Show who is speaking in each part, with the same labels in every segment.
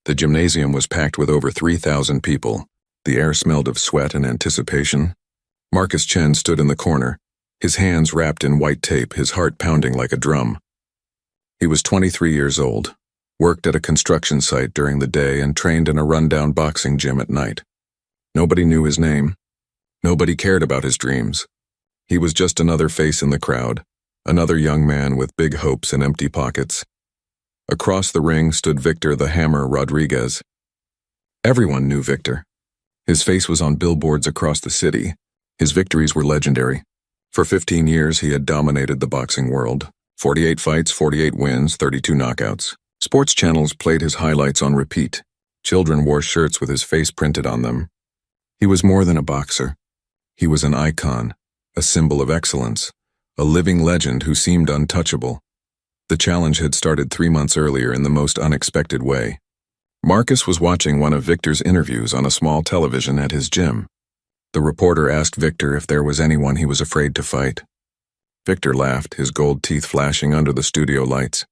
Speaker 1: The gymnasium was packed with over 3,000 people. The air smelled of sweat and anticipation. Marcus Chen stood in the corner, his hands wrapped in white tape, his heart pounding like a drum. He was 23 years old, worked at a construction site during the day and trained in a rundown boxing gym at night. Nobody knew his name. Nobody cared about his dreams. He was just another face in the crowd, another young man with big hopes and empty pockets. Across the ring stood Victor the Hammer Rodriguez. Everyone knew Victor. His face was on billboards across the city. His victories were legendary. For 15 years, he had dominated the boxing world. 48 fights, 48 wins, 32 knockouts. Sports channels played his highlights on repeat. Children wore shirts with his face printed on them. He was more than a boxer. He was an icon, a symbol of excellence, a living legend who seemed untouchable. The challenge had started 3 months earlier in the most unexpected way. Marcus was watching one of Victor's interviews on a small television at his gym. The reporter asked Victor if there was anyone he was afraid to fight. Victor laughed, his gold teeth flashing under the studio lights.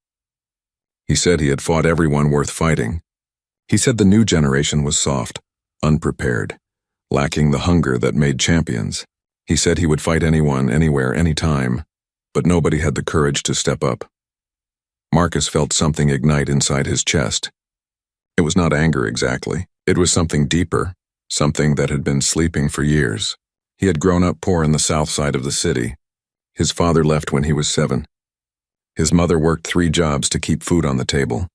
Speaker 1: He said he had fought everyone worth fighting. He said the new generation was soft, unprepared, lacking the hunger that made champions. He said he would fight anyone, anywhere, anytime, but nobody had the courage to step up. Marcus felt something ignite inside his chest. It was not anger exactly. It was something deeper, something that had been sleeping for years. He had grown up poor in the south side of the city. His father left when he was 7. His mother worked 3 jobs to keep food on the table.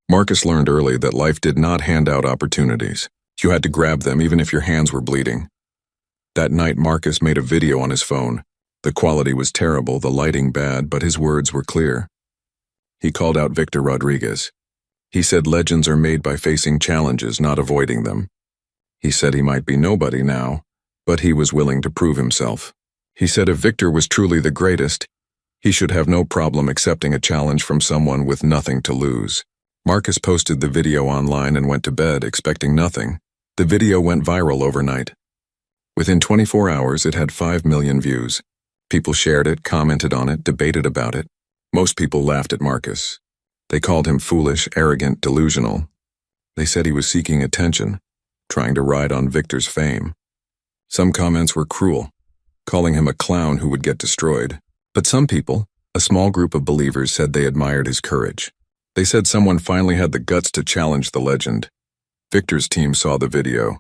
Speaker 1: Marcus learned early that life did not hand out opportunities. You had to grab them even if your hands were bleeding. That night, Marcus made a video on his phone. The quality was terrible, the lighting bad, but his words were clear. He called out Victor Rodriguez. He said legends are made by facing challenges, not avoiding them. He said he might be nobody now, but he was willing to prove himself. He said if Victor was truly the greatest, he should have no problem accepting a challenge from someone with nothing to lose. Marcus posted the video online and went to bed, expecting nothing. The video went viral overnight. Within 24 hours, it had 5 million views. People shared it, commented on it, debated about it. Most people laughed at Marcus. They called him foolish, arrogant, delusional. They said he was seeking attention, trying to ride on Victor's fame. Some comments were cruel, calling him a clown who would get destroyed. But some people, a small group of believers, said they admired his courage. They said someone finally had the guts to challenge the legend. Victor's team saw the video.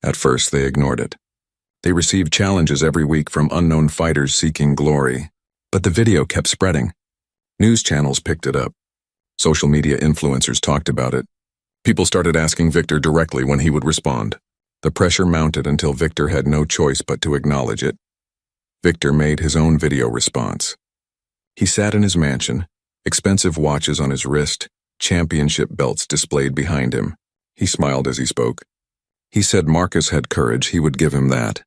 Speaker 1: At first, they ignored it. They received challenges every week from unknown fighters seeking glory. But the video kept spreading. News channels picked it up. Social media influencers talked about it. People started asking Victor directly when he would respond. The pressure mounted until Victor had no choice but to acknowledge it. Victor made his own video response. He sat in his mansion, expensive watches on his wrist, championship belts displayed behind him. He smiled as he spoke. He said Marcus had courage, he would give him that.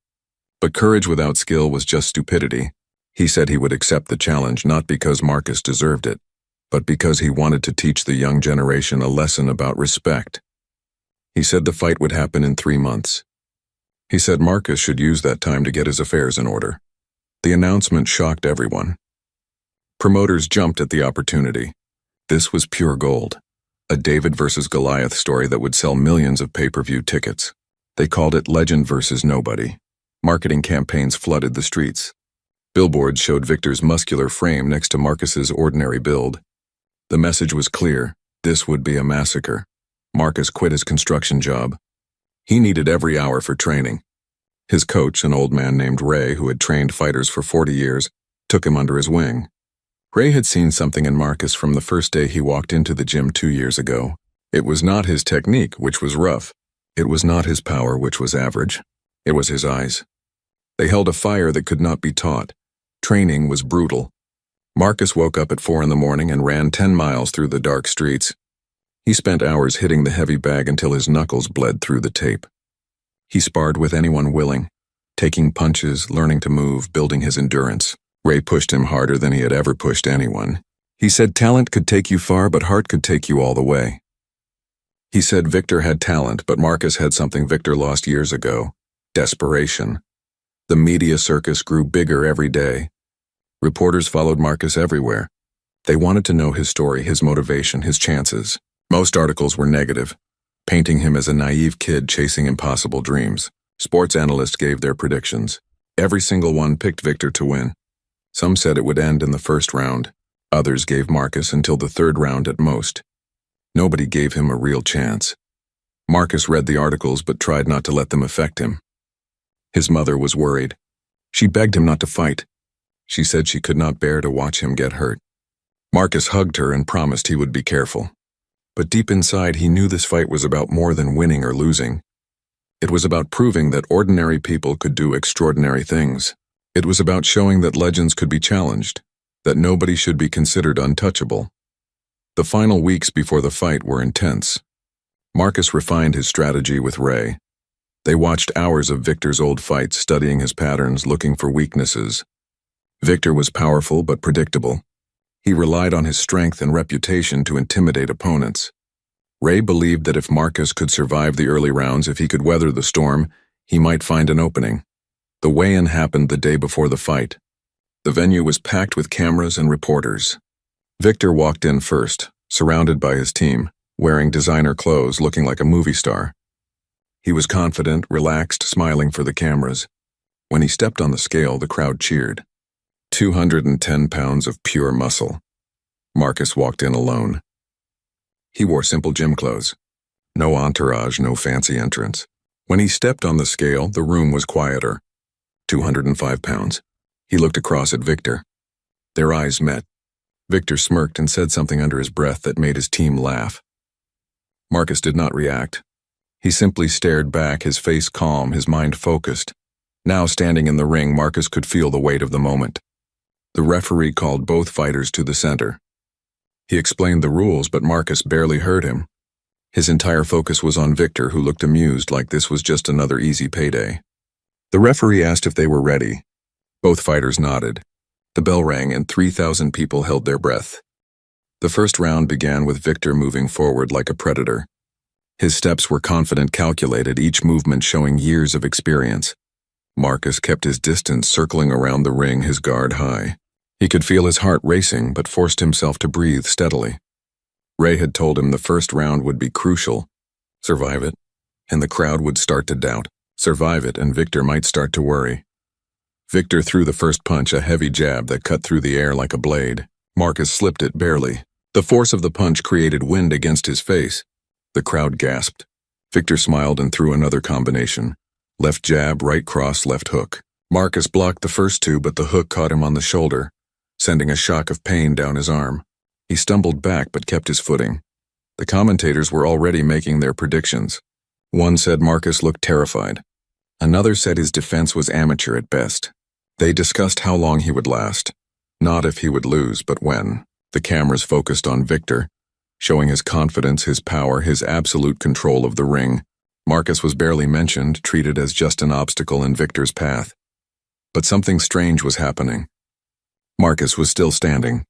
Speaker 1: But courage without skill was just stupidity. He said he would accept the challenge not because Marcus deserved it, but because he wanted to teach the young generation a lesson about respect. He said the fight would happen in 3 months. He said Marcus should use that time to get his affairs in order. The announcement shocked everyone. Promoters jumped at the opportunity. This was pure gold, a David versus Goliath story that would sell millions of pay-per-view tickets. They called it Legend versus Nobody. Marketing campaigns flooded the streets. Billboards showed Victor's muscular frame next to Marcus's ordinary build. The message was clear. This would be a massacre. Marcus quit his construction job. He needed every hour for training. His coach, an old man named Ray, who had trained fighters for 40 years, took him under his wing. Ray had seen something in Marcus from the first day he walked into the gym 2 years ago. It was not his technique, which was rough. It was not his power, which was average. It was his eyes. They held a fire that could not be taught. Training was brutal. Marcus woke up at 4 in the morning and ran 10 miles through the dark streets. He spent hours hitting the heavy bag until his knuckles bled through the tape. He sparred with anyone willing, taking punches, learning to move, building his endurance. Ray pushed him harder than he had ever pushed anyone. He said talent could take you far, but heart could take you all the way. He said Victor had talent, but Marcus had something Victor lost years ago: desperation. The media circus grew bigger every day. Reporters followed Marcus everywhere. They wanted to know his story, his motivation, his chances. Most articles were negative, painting him as a naive kid chasing impossible dreams. Sports analysts gave their predictions. Every single one picked Victor to win. Some said it would end in the first round. Others gave Marcus until the third round at most. Nobody gave him a real chance. Marcus read the articles but tried not to let them affect him. His mother was worried. She begged him not to fight. She said she could not bear to watch him get hurt. Marcus hugged her and promised he would be careful. But deep inside, he knew this fight was about more than winning or losing. It was about proving that ordinary people could do extraordinary things. It was about showing that legends could be challenged, that nobody should be considered untouchable. The final weeks before the fight were intense. Marcus refined his strategy with Ray. They watched hours of Victor's old fights, studying his patterns, looking for weaknesses. Victor was powerful but predictable. He relied on his strength and reputation to intimidate opponents. Ray believed that if Marcus could survive the early rounds, if he could weather the storm, he might find an opening. The weigh-in happened the day before the fight. The venue was packed with cameras and reporters. Victor walked in first, surrounded by his team, wearing designer clothes, looking like a movie star. He was confident, relaxed, smiling for the cameras. When he stepped on the scale, the crowd cheered. 210 pounds of pure muscle. Marcus walked in alone. He wore simple gym clothes. No entourage, no fancy entrance. When he stepped on the scale, the room was quieter. 205 pounds. He looked across at Victor. Their eyes met. Victor smirked and said something under his breath that made his team laugh. Marcus did not react. He simply stared back, his face calm, his mind focused. Now standing in the ring, Marcus could feel the weight of the moment. The referee called both fighters to the center. He explained the rules, but Marcus barely heard him. His entire focus was on Victor, who looked amused, like this was just another easy payday. The referee asked if they were ready. Both fighters nodded. The bell rang and 3,000 people held their breath. The first round began with Victor moving forward like a predator. His steps were confident, calculated, each movement showing years of experience. Marcus kept his distance, circling around the ring, his guard high. He could feel his heart racing, but forced himself to breathe steadily. Ray had told him the first round would be crucial. Survive it, and the crowd would start to doubt. Survive it, and Victor might start to worry. Victor threw the first punch, a heavy jab that cut through the air like a blade. Marcus slipped it barely. The force of the punch created wind against his face. The crowd gasped. Victor smiled and threw another combination. Left jab, right cross, left hook. Marcus blocked the first two, but the hook caught him on the shoulder, sending a shock of pain down his arm. He stumbled back but kept his footing. The commentators were already making their predictions. One said Marcus looked terrified. Another said his defense was amateur at best. They discussed how long he would last. Not if he would lose, but when. The cameras focused on Victor, showing his confidence, his power, his absolute control of the ring. Marcus was barely mentioned, treated as just an obstacle in Victor's path. But something strange was happening. Marcus was still standing.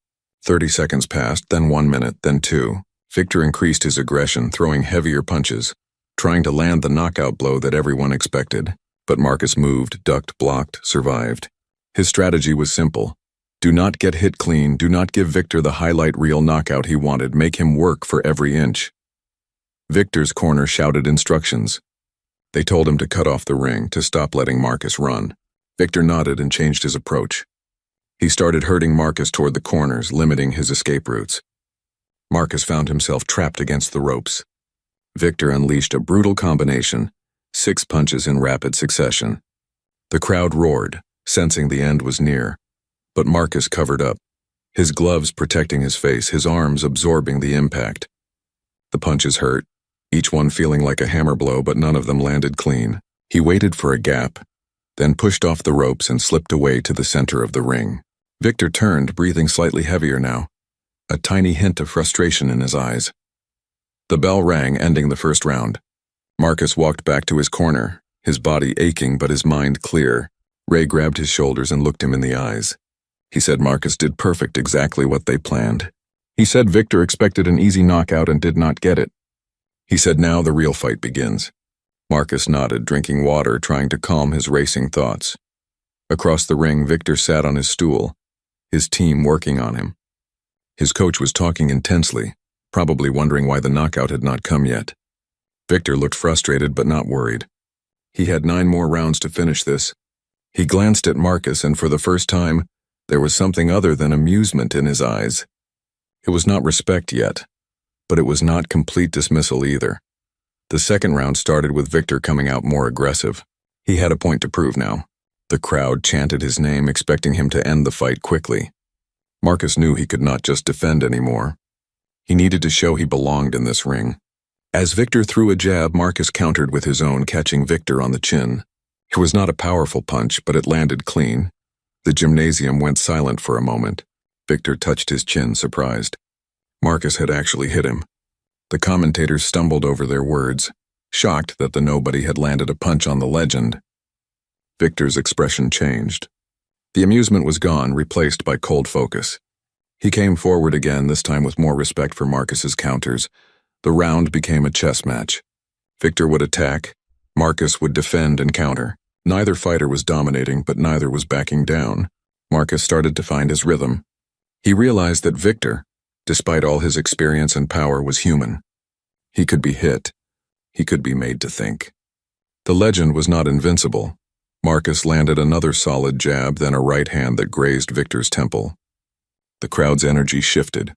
Speaker 1: 30 seconds passed, then 1 minute, then 2. Victor increased his aggression, throwing heavier punches, trying to land the knockout blow that everyone expected. But Marcus moved, ducked, blocked, survived. His strategy was simple. Do not get hit clean, do not give Victor the highlight reel knockout he wanted, make him work for every inch. Victor's corner shouted instructions. They told him to cut off the ring, to stop letting Marcus run. Victor nodded and changed his approach. He started herding Marcus toward the corners, limiting his escape routes. Marcus found himself trapped against the ropes. Victor unleashed a brutal combination, 6 punches in rapid succession. The crowd roared, sensing the end was near. But Marcus covered up, his gloves protecting his face, his arms absorbing the impact. The punches hurt, each one feeling like a hammer blow, but none of them landed clean. He waited for a gap, then pushed off the ropes and slipped away to the center of the ring. Victor turned, breathing slightly heavier now, a tiny hint of frustration in his eyes. The bell rang, ending the first round. Marcus walked back to his corner, his body aching but his mind clear. Ray grabbed his shoulders and looked him in the eyes. He said Marcus did perfect, exactly what they planned. He said Victor expected an easy knockout and did not get it. He said now the real fight begins. Marcus nodded, drinking water, trying to calm his racing thoughts. Across the ring, Victor sat on his stool, his team working on him. His coach was talking intensely, probably wondering why the knockout had not come yet. Victor looked frustrated but not worried. He had 9 more rounds to finish this. He glanced at Marcus, and for the first time, there was something other than amusement in his eyes. It was not respect yet, but it was not complete dismissal either. The second round started with Victor coming out more aggressive. He had a point to prove now. The crowd chanted his name, expecting him to end the fight quickly. Marcus knew he could not just defend anymore. He needed to show he belonged in this ring. As Victor threw a jab, Marcus countered with his own, catching Victor on the chin. It was not a powerful punch, but it landed clean. The gymnasium went silent for a moment. Victor touched his chin, surprised. Marcus had actually hit him. The commentators stumbled over their words, shocked that the nobody had landed a punch on the legend. Victor's expression changed. The amusement was gone, replaced by cold focus. He came forward again, this time with more respect for Marcus's counters. The round became a chess match. Victor would attack, Marcus would defend and counter. Neither fighter was dominating, but neither was backing down. Marcus started to find his rhythm. He realized that Victor, despite all his experience and power, was human. He could be hit. He could be made to think. The legend was not invincible. Marcus landed another solid jab, then a right hand that grazed Victor's temple. The crowd's energy shifted.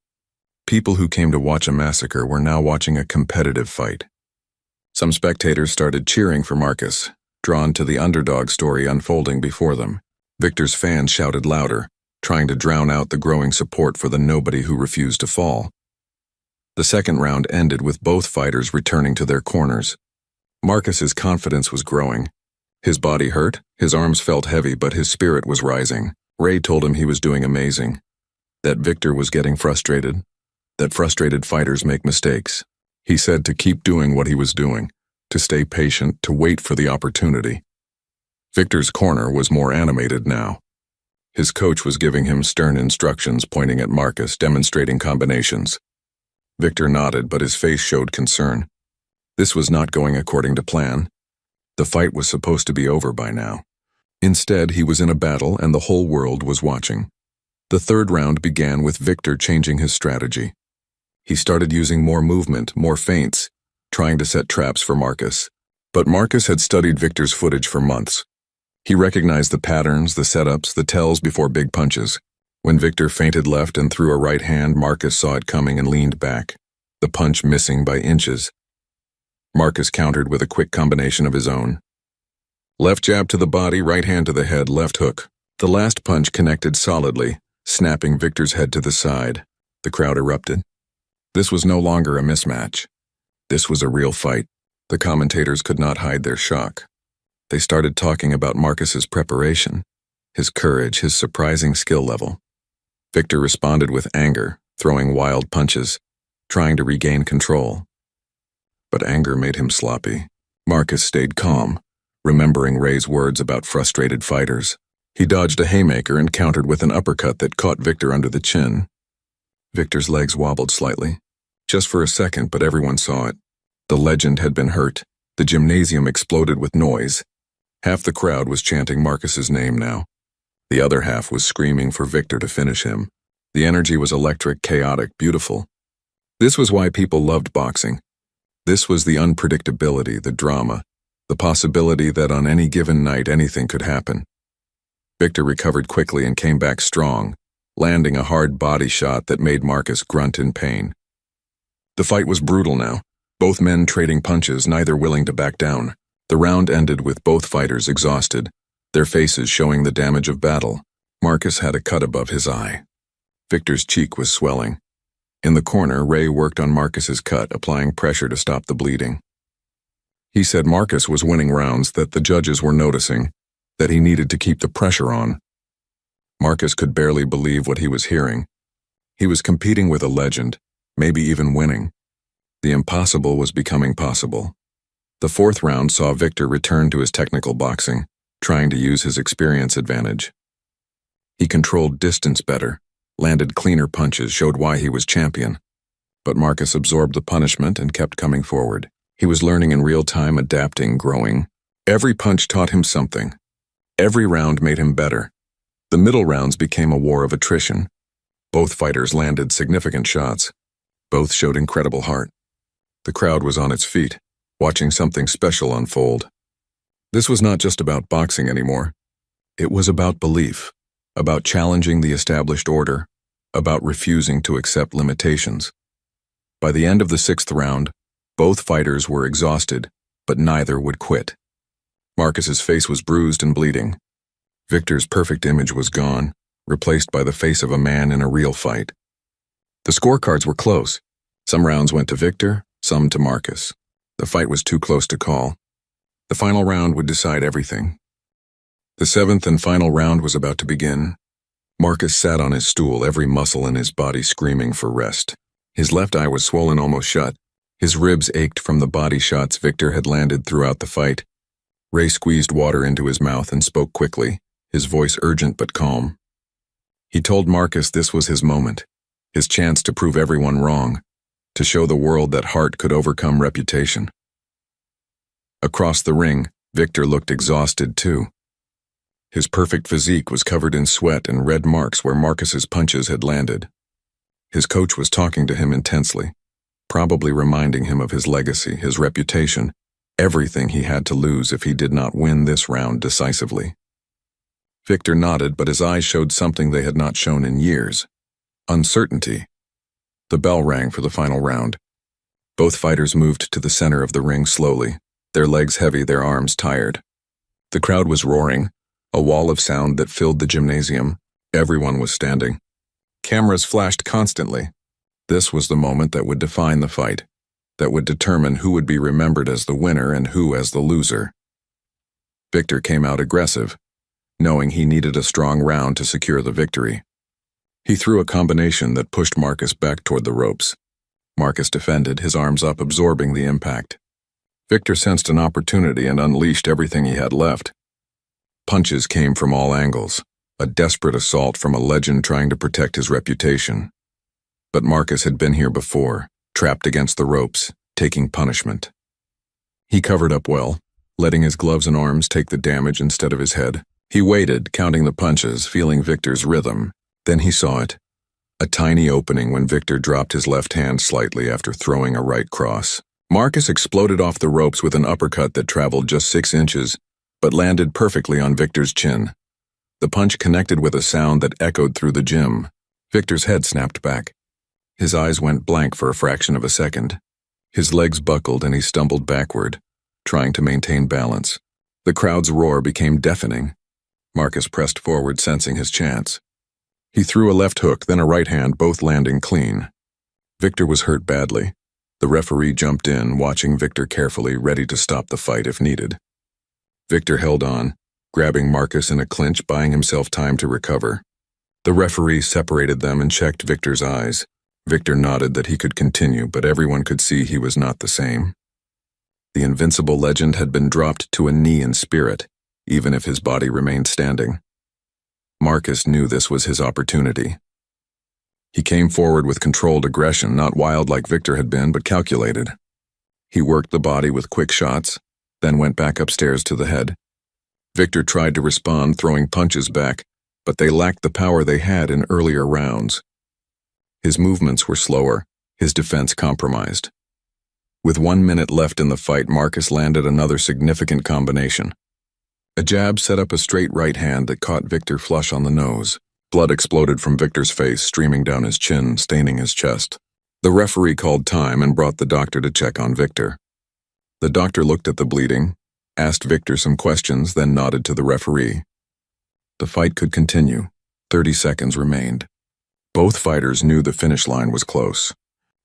Speaker 1: People who came to watch a massacre were now watching a competitive fight. Some spectators started cheering for Marcus, drawn to the underdog story unfolding before them. Victor's fans shouted louder, trying to drown out the growing support for the nobody who refused to fall. The second round ended with both fighters returning to their corners. Marcus's confidence was growing. His body hurt, his arms felt heavy, but his spirit was rising. Ray told him he was doing amazing. That Victor was getting frustrated. That frustrated fighters make mistakes. He said to keep doing what he was doing, to stay patient, to wait for the opportunity. Victor's corner was more animated now. His coach was giving him stern instructions, pointing at Marcus, demonstrating combinations. Victor nodded, but his face showed concern. This was not going according to plan. The fight was supposed to be over by now. Instead, he was in a battle, and the whole world was watching. The third round began with Victor changing his strategy. He started using more movement, more feints, trying to set traps for Marcus. But Marcus had studied Victor's footage for months. He recognized the patterns, the setups, the tells before big punches. When Victor feinted left and threw a right hand, Marcus saw it coming and leaned back, the punch missing by inches. Marcus countered with a quick combination of his own. Left jab to the body, right hand to the head, left hook. The last punch connected solidly, snapping Victor's head to the side. The crowd erupted. This was no longer a mismatch. This was a real fight. The commentators could not hide their shock. They started talking about Marcus's preparation, his courage, his surprising skill level. Victor responded with anger, throwing wild punches, trying to regain control. But anger made him sloppy. Marcus stayed calm, remembering Ray's words about frustrated fighters. He dodged a haymaker and countered with an uppercut that caught Victor under the chin. Victor's legs wobbled slightly. Just for a second, but everyone saw it. The legend had been hurt. The gymnasium exploded with noise. Half the crowd was chanting Marcus's name now. The other half was screaming for Victor to finish him. The energy was electric, chaotic, beautiful. This was why people loved boxing. This was the unpredictability, the drama, the possibility that on any given night anything could happen. Victor recovered quickly and came back strong, landing a hard body shot that made Marcus grunt in pain. The fight was brutal now, both men trading punches, neither willing to back down. The round ended with both fighters exhausted, their faces showing the damage of battle. Marcus had a cut above his eye. Victor's cheek was swelling. In the corner, Ray worked on Marcus's cut, applying pressure to stop the bleeding. He said Marcus was winning rounds, that the judges were noticing, that he needed to keep the pressure on. Marcus could barely believe what he was hearing. He was competing with a legend, maybe even winning. The impossible was becoming possible. The fourth round saw Victor return to his technical boxing, trying to use his experience advantage. He controlled distance better, landed cleaner punches, showed why he was champion. But Marcus absorbed the punishment and kept coming forward. He was learning in real time, adapting, growing. Every punch taught him something. Every round made him better. The middle rounds became a war of attrition. Both fighters landed significant shots. Both showed incredible heart. The crowd was on its feet, watching something special unfold. This was not just about boxing anymore. It was about belief, about challenging the established order, about refusing to accept limitations. By the end of the 6th round, both fighters were exhausted, but neither would quit. Marcus's face was bruised and bleeding. Victor's perfect image was gone, replaced by the face of a man in a real fight. The scorecards were close. Some rounds went to Victor, some to Marcus. The fight was too close to call. The final round would decide everything. The 7th and final round was about to begin. Marcus sat on his stool, every muscle in his body screaming for rest. His left eye was swollen almost shut. His ribs ached from the body shots Victor had landed throughout the fight. Ray squeezed water into his mouth and spoke quickly, his voice urgent but calm. He told Marcus this was his moment, his chance to prove everyone wrong, to show the world that heart could overcome reputation. Across the ring, Victor looked exhausted too. His perfect physique was covered in sweat and red marks where Marcus's punches had landed. His coach was talking to him intensely, probably reminding him of his legacy, his reputation, everything he had to lose if he did not win this round decisively. Victor nodded, but his eyes showed something they had not shown in years: uncertainty. The bell rang for the final round. Both fighters moved to the center of the ring slowly, their legs heavy, their arms tired. The crowd was roaring, a wall of sound that filled the gymnasium. Everyone was standing. Cameras flashed constantly. This was the moment that would define the fight, that would determine who would be remembered as the winner and who as the loser. Victor came out aggressive, knowing he needed a strong round to secure the victory. He threw a combination that pushed Marcus back toward the ropes. Marcus defended, his arms up, absorbing the impact. Victor sensed an opportunity and unleashed everything he had left. Punches came from all angles, a desperate assault from a legend trying to protect his reputation. But Marcus had been here before, trapped against the ropes, taking punishment. He covered up well, letting his gloves and arms take the damage instead of his head. He waited, counting the punches, feeling Victor's rhythm. Then he saw it, a tiny opening when Victor dropped his left hand slightly after throwing a right cross. Marcus exploded off the ropes with an uppercut that traveled just 6 inches, but landed perfectly on Victor's chin. The punch connected with a sound that echoed through the gym. Victor's head snapped back. His eyes went blank for a fraction of a second. His legs buckled and he stumbled backward, trying to maintain balance. The crowd's roar became deafening. Marcus pressed forward, sensing his chance. He threw a left hook, then a right hand, both landing clean. Victor was hurt badly. The referee jumped in, watching Victor carefully, ready to stop the fight if needed. Victor held on, grabbing Marcus in a clinch, buying himself time to recover. The referee separated them and checked Victor's eyes. Victor nodded that he could continue, but everyone could see he was not the same. The invincible legend had been dropped to a knee in spirit, even if his body remained standing. Marcus knew this was his opportunity. He came forward with controlled aggression, not wild like Victor had been, but calculated. He worked the body with quick shots, then went back upstairs to the head. Victor tried to respond, throwing punches back, but they lacked the power they had in earlier rounds. His movements were slower, his defense compromised. With 1 minute left in the fight, Marcus landed another significant combination. A jab set up a straight right hand that caught Victor flush on the nose. Blood exploded from Victor's face, streaming down his chin, staining his chest. The referee called time and brought the doctor to check on Victor. The doctor looked at the bleeding, asked Victor some questions, then nodded to the referee. The fight could continue. 30 seconds remained. Both fighters knew the finish line was close.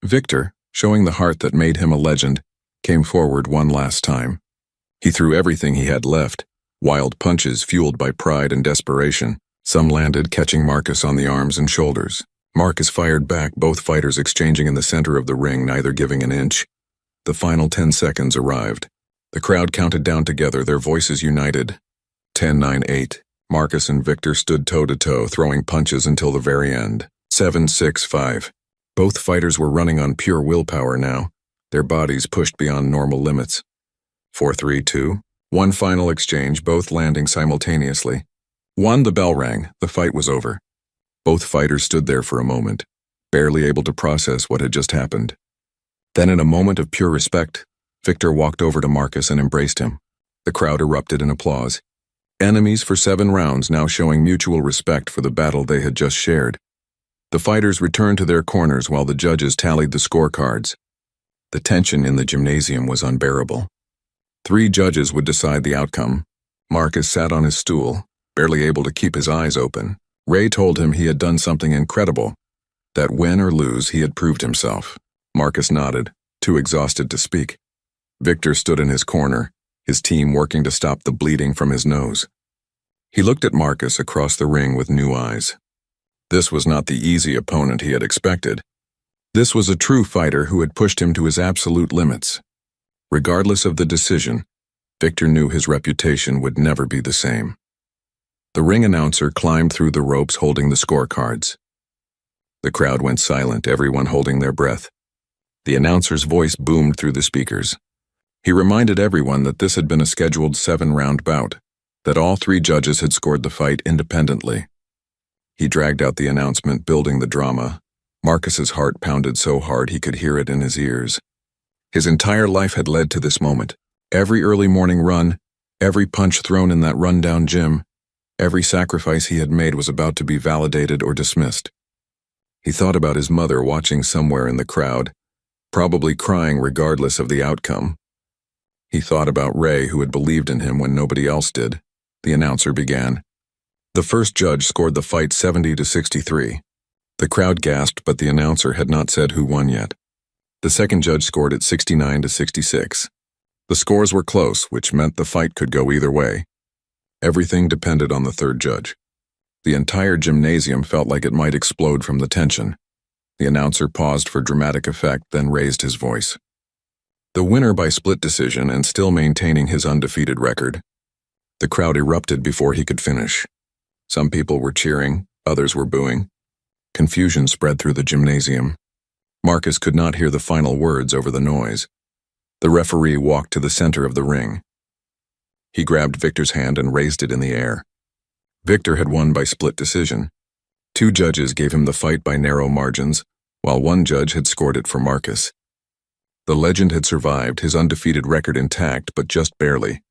Speaker 1: Victor, showing the heart that made him a legend, came forward one last time. He threw everything he had left, wild punches fueled by pride and desperation. Some landed, catching Marcus on the arms and shoulders. Marcus fired back, both fighters exchanging in the center of the ring, neither giving an inch. The final 10 seconds arrived. The crowd counted down together, their voices united. 10, 9, 8. Marcus and Victor stood toe-to-toe, throwing punches until the very end. 7, 6, 5. Both fighters were running on pure willpower now, their bodies pushed beyond normal limits. 4, 3, 2. One final exchange, both landing simultaneously. The bell rang. The fight was over. Both fighters stood there for a moment, barely able to process what had just happened. Then, in a moment of pure respect, Victor walked over to Marcus and embraced him. The crowd erupted in applause. Enemies for 7 rounds now showing mutual respect for the battle they had just shared. The fighters returned to their corners while the judges tallied the scorecards. The tension in the gymnasium was unbearable. 3 judges would decide the outcome. Marcus sat on his stool, barely able to keep his eyes open. Ray told him he had done something incredible, that win or lose he had proved himself. Marcus nodded, too exhausted to speak. Victor stood in his corner, his team working to stop the bleeding from his nose. He looked at Marcus across the ring with new eyes. This was not the easy opponent he had expected. This was a true fighter who had pushed him to his absolute limits. Regardless of the decision, Victor knew his reputation would never be the same. The ring announcer climbed through the ropes holding the scorecards. The crowd went silent, everyone holding their breath. The announcer's voice boomed through the speakers. He reminded everyone that this had been a scheduled 7-round bout, that all 3 judges had scored the fight independently. He dragged out the announcement, building the drama. Marcus's heart pounded so hard he could hear it in his ears. His entire life had led to this moment. Every early morning run, every punch thrown in that rundown gym, every sacrifice he had made was about to be validated or dismissed. He thought about his mother watching somewhere in the crowd, probably crying regardless of the outcome. He thought about Ray, who had believed in him when nobody else did. The announcer began. The first judge scored the fight 70-63. The crowd gasped, but the announcer had not said who won yet. The second judge scored it 69-66. The scores were close, which meant the fight could go either way. Everything depended on the third judge. The entire gymnasium felt like it might explode from the tension. The announcer paused for dramatic effect, then raised his voice. The winner by split decision and still maintaining his undefeated record. The crowd erupted before he could finish. Some people were cheering, others were booing. Confusion spread through the gymnasium. Marcus could not hear the final words over the noise. The referee walked to the center of the ring. He grabbed Victor's hand and raised it in the air. Victor had won by split decision. 2 judges gave him the fight by narrow margins, while 1 judge had scored it for Marcus. The legend had survived, his undefeated record intact, but just barely.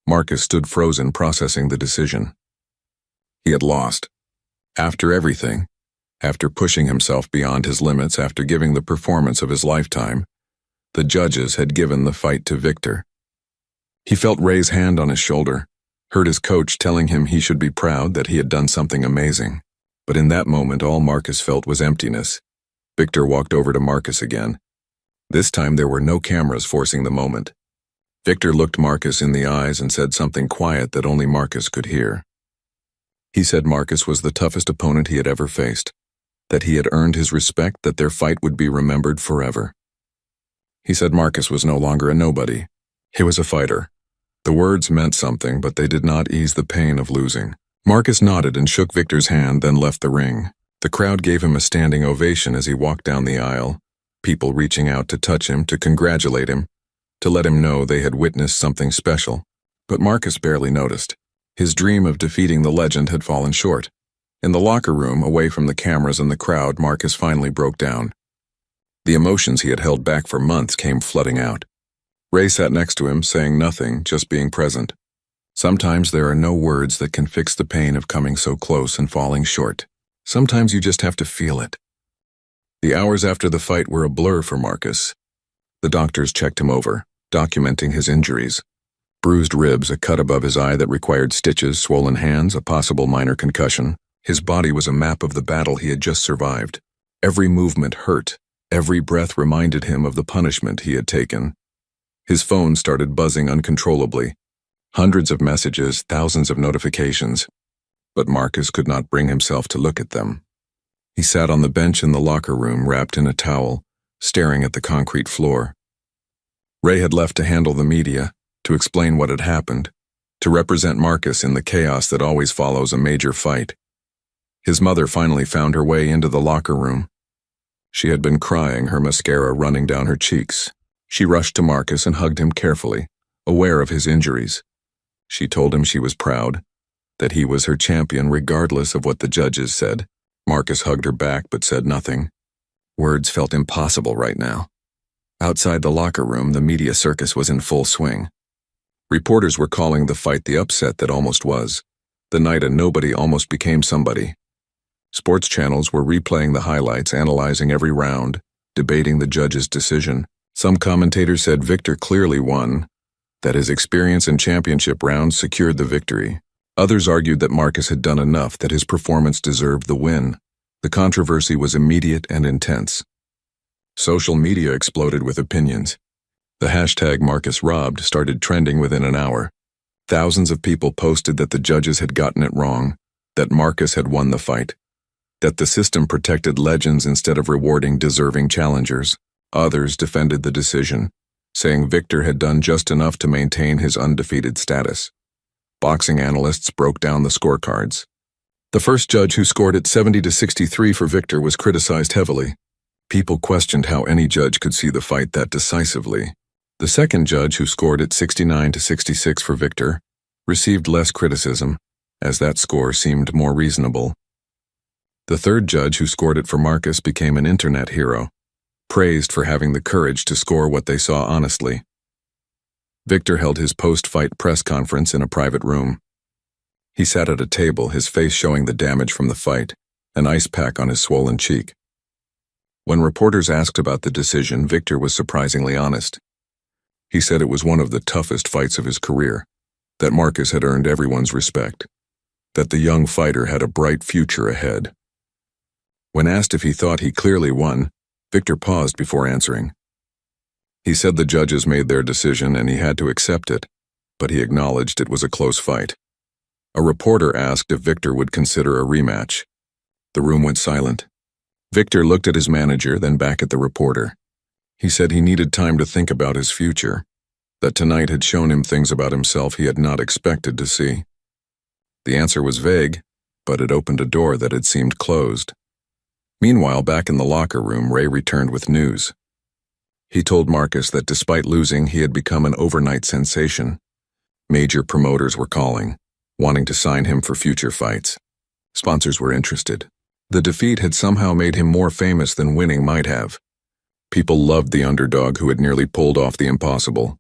Speaker 1: Marcus stood frozen, processing the decision. He had lost. After everything, after pushing himself beyond his limits, after giving the performance of his lifetime, the judges had given the fight to Victor. He felt Ray's hand on his shoulder, heard his coach telling him he should be proud that he had done something amazing. But in that moment, all Marcus felt was emptiness. Victor walked over to Marcus again. This time there were no cameras forcing the moment. Victor looked Marcus in the eyes and said something quiet that only Marcus could hear. He said Marcus was the toughest opponent he had ever faced, that he had earned his respect, that their fight would be remembered forever. He said Marcus was no longer a nobody. He was a fighter. The words meant something, but they did not ease the pain of losing. Marcus nodded and shook Victor's hand, then left the ring. The crowd gave him a standing ovation as he walked down the aisle, people reaching out to touch him, to congratulate him, to let him know they had witnessed something special. But Marcus barely noticed. His dream of defeating the legend had fallen short. In the locker room, away from the cameras and the crowd, Marcus finally broke down. The emotions he had held back for months came flooding out. Ray sat next to him, saying nothing, just being present. Sometimes there are no words that can fix the pain of coming so close and falling short. Sometimes you just have to feel it. The hours after the fight were a blur for Marcus. The doctors checked him over, documenting his injuries. Bruised ribs, a cut above his eye that required stitches, swollen hands, a possible minor concussion. His body was a map of the battle he had just survived. Every movement hurt. Every breath reminded him of the punishment he had taken. His phone started buzzing uncontrollably. Hundreds of messages, thousands of notifications. But Marcus could not bring himself to look at them. He sat on the bench in the locker room, wrapped in a towel, staring at the concrete floor. Ray had left to handle the media, to explain what had happened, to represent Marcus in the chaos that always follows a major fight. His mother finally found her way into the locker room. She had been crying, her mascara running down her cheeks. She rushed to Marcus and hugged him carefully, aware of his injuries. She told him she was proud, that he was her champion regardless of what the judges said. Marcus hugged her back but said nothing. Words felt impossible right now. Outside the locker room, the media circus was in full swing. Reporters were calling the fight the upset that almost was, the night a nobody almost became somebody. Sports channels were replaying the highlights, analyzing every round, debating the judge's decision. Some commentators said Victor clearly won, that his experience in championship rounds secured the victory. Others argued that Marcus had done enough, that his performance deserved the win. The controversy was immediate and intense. Social media exploded with opinions. The hashtag #MarcusRobbed started trending within an hour. Thousands of people posted that the judges had gotten it wrong, that Marcus had won the fight, that the system protected legends instead of rewarding deserving challengers. Others defended the decision, saying Victor had done just enough to maintain his undefeated status. Boxing analysts broke down the scorecards. The first judge, who scored it 70-63 for Victor, was criticized heavily. People questioned how any judge could see the fight that decisively. The second judge, who scored it 69-66 for Victor, received less criticism, as that score seemed more reasonable. The third judge, who scored it for Marcus, became an internet hero, praised for having the courage to score what they saw honestly. Victor held his post-fight press conference in a private room. He sat at a table, his face showing the damage from the fight, an ice pack on his swollen cheek. When reporters asked about the decision, Victor was surprisingly honest. He said it was one of the toughest fights of his career, that Marcus had earned everyone's respect, that the young fighter had a bright future ahead. When asked if he thought he clearly won, Victor paused before answering. He said the judges made their decision and he had to accept it, but he acknowledged it was a close fight. A reporter asked if Victor would consider a rematch. The room went silent. Victor looked at his manager, then back at the reporter. He said he needed time to think about his future, that tonight had shown him things about himself he had not expected to see. The answer was vague, but it opened a door that had seemed closed. Meanwhile, back in the locker room, Ray returned with news. He told Marcus that despite losing, he had become an overnight sensation. Major promoters were calling, wanting to sign him for future fights. Sponsors were interested. The defeat had somehow made him more famous than winning might have. People loved the underdog who had nearly pulled off the impossible.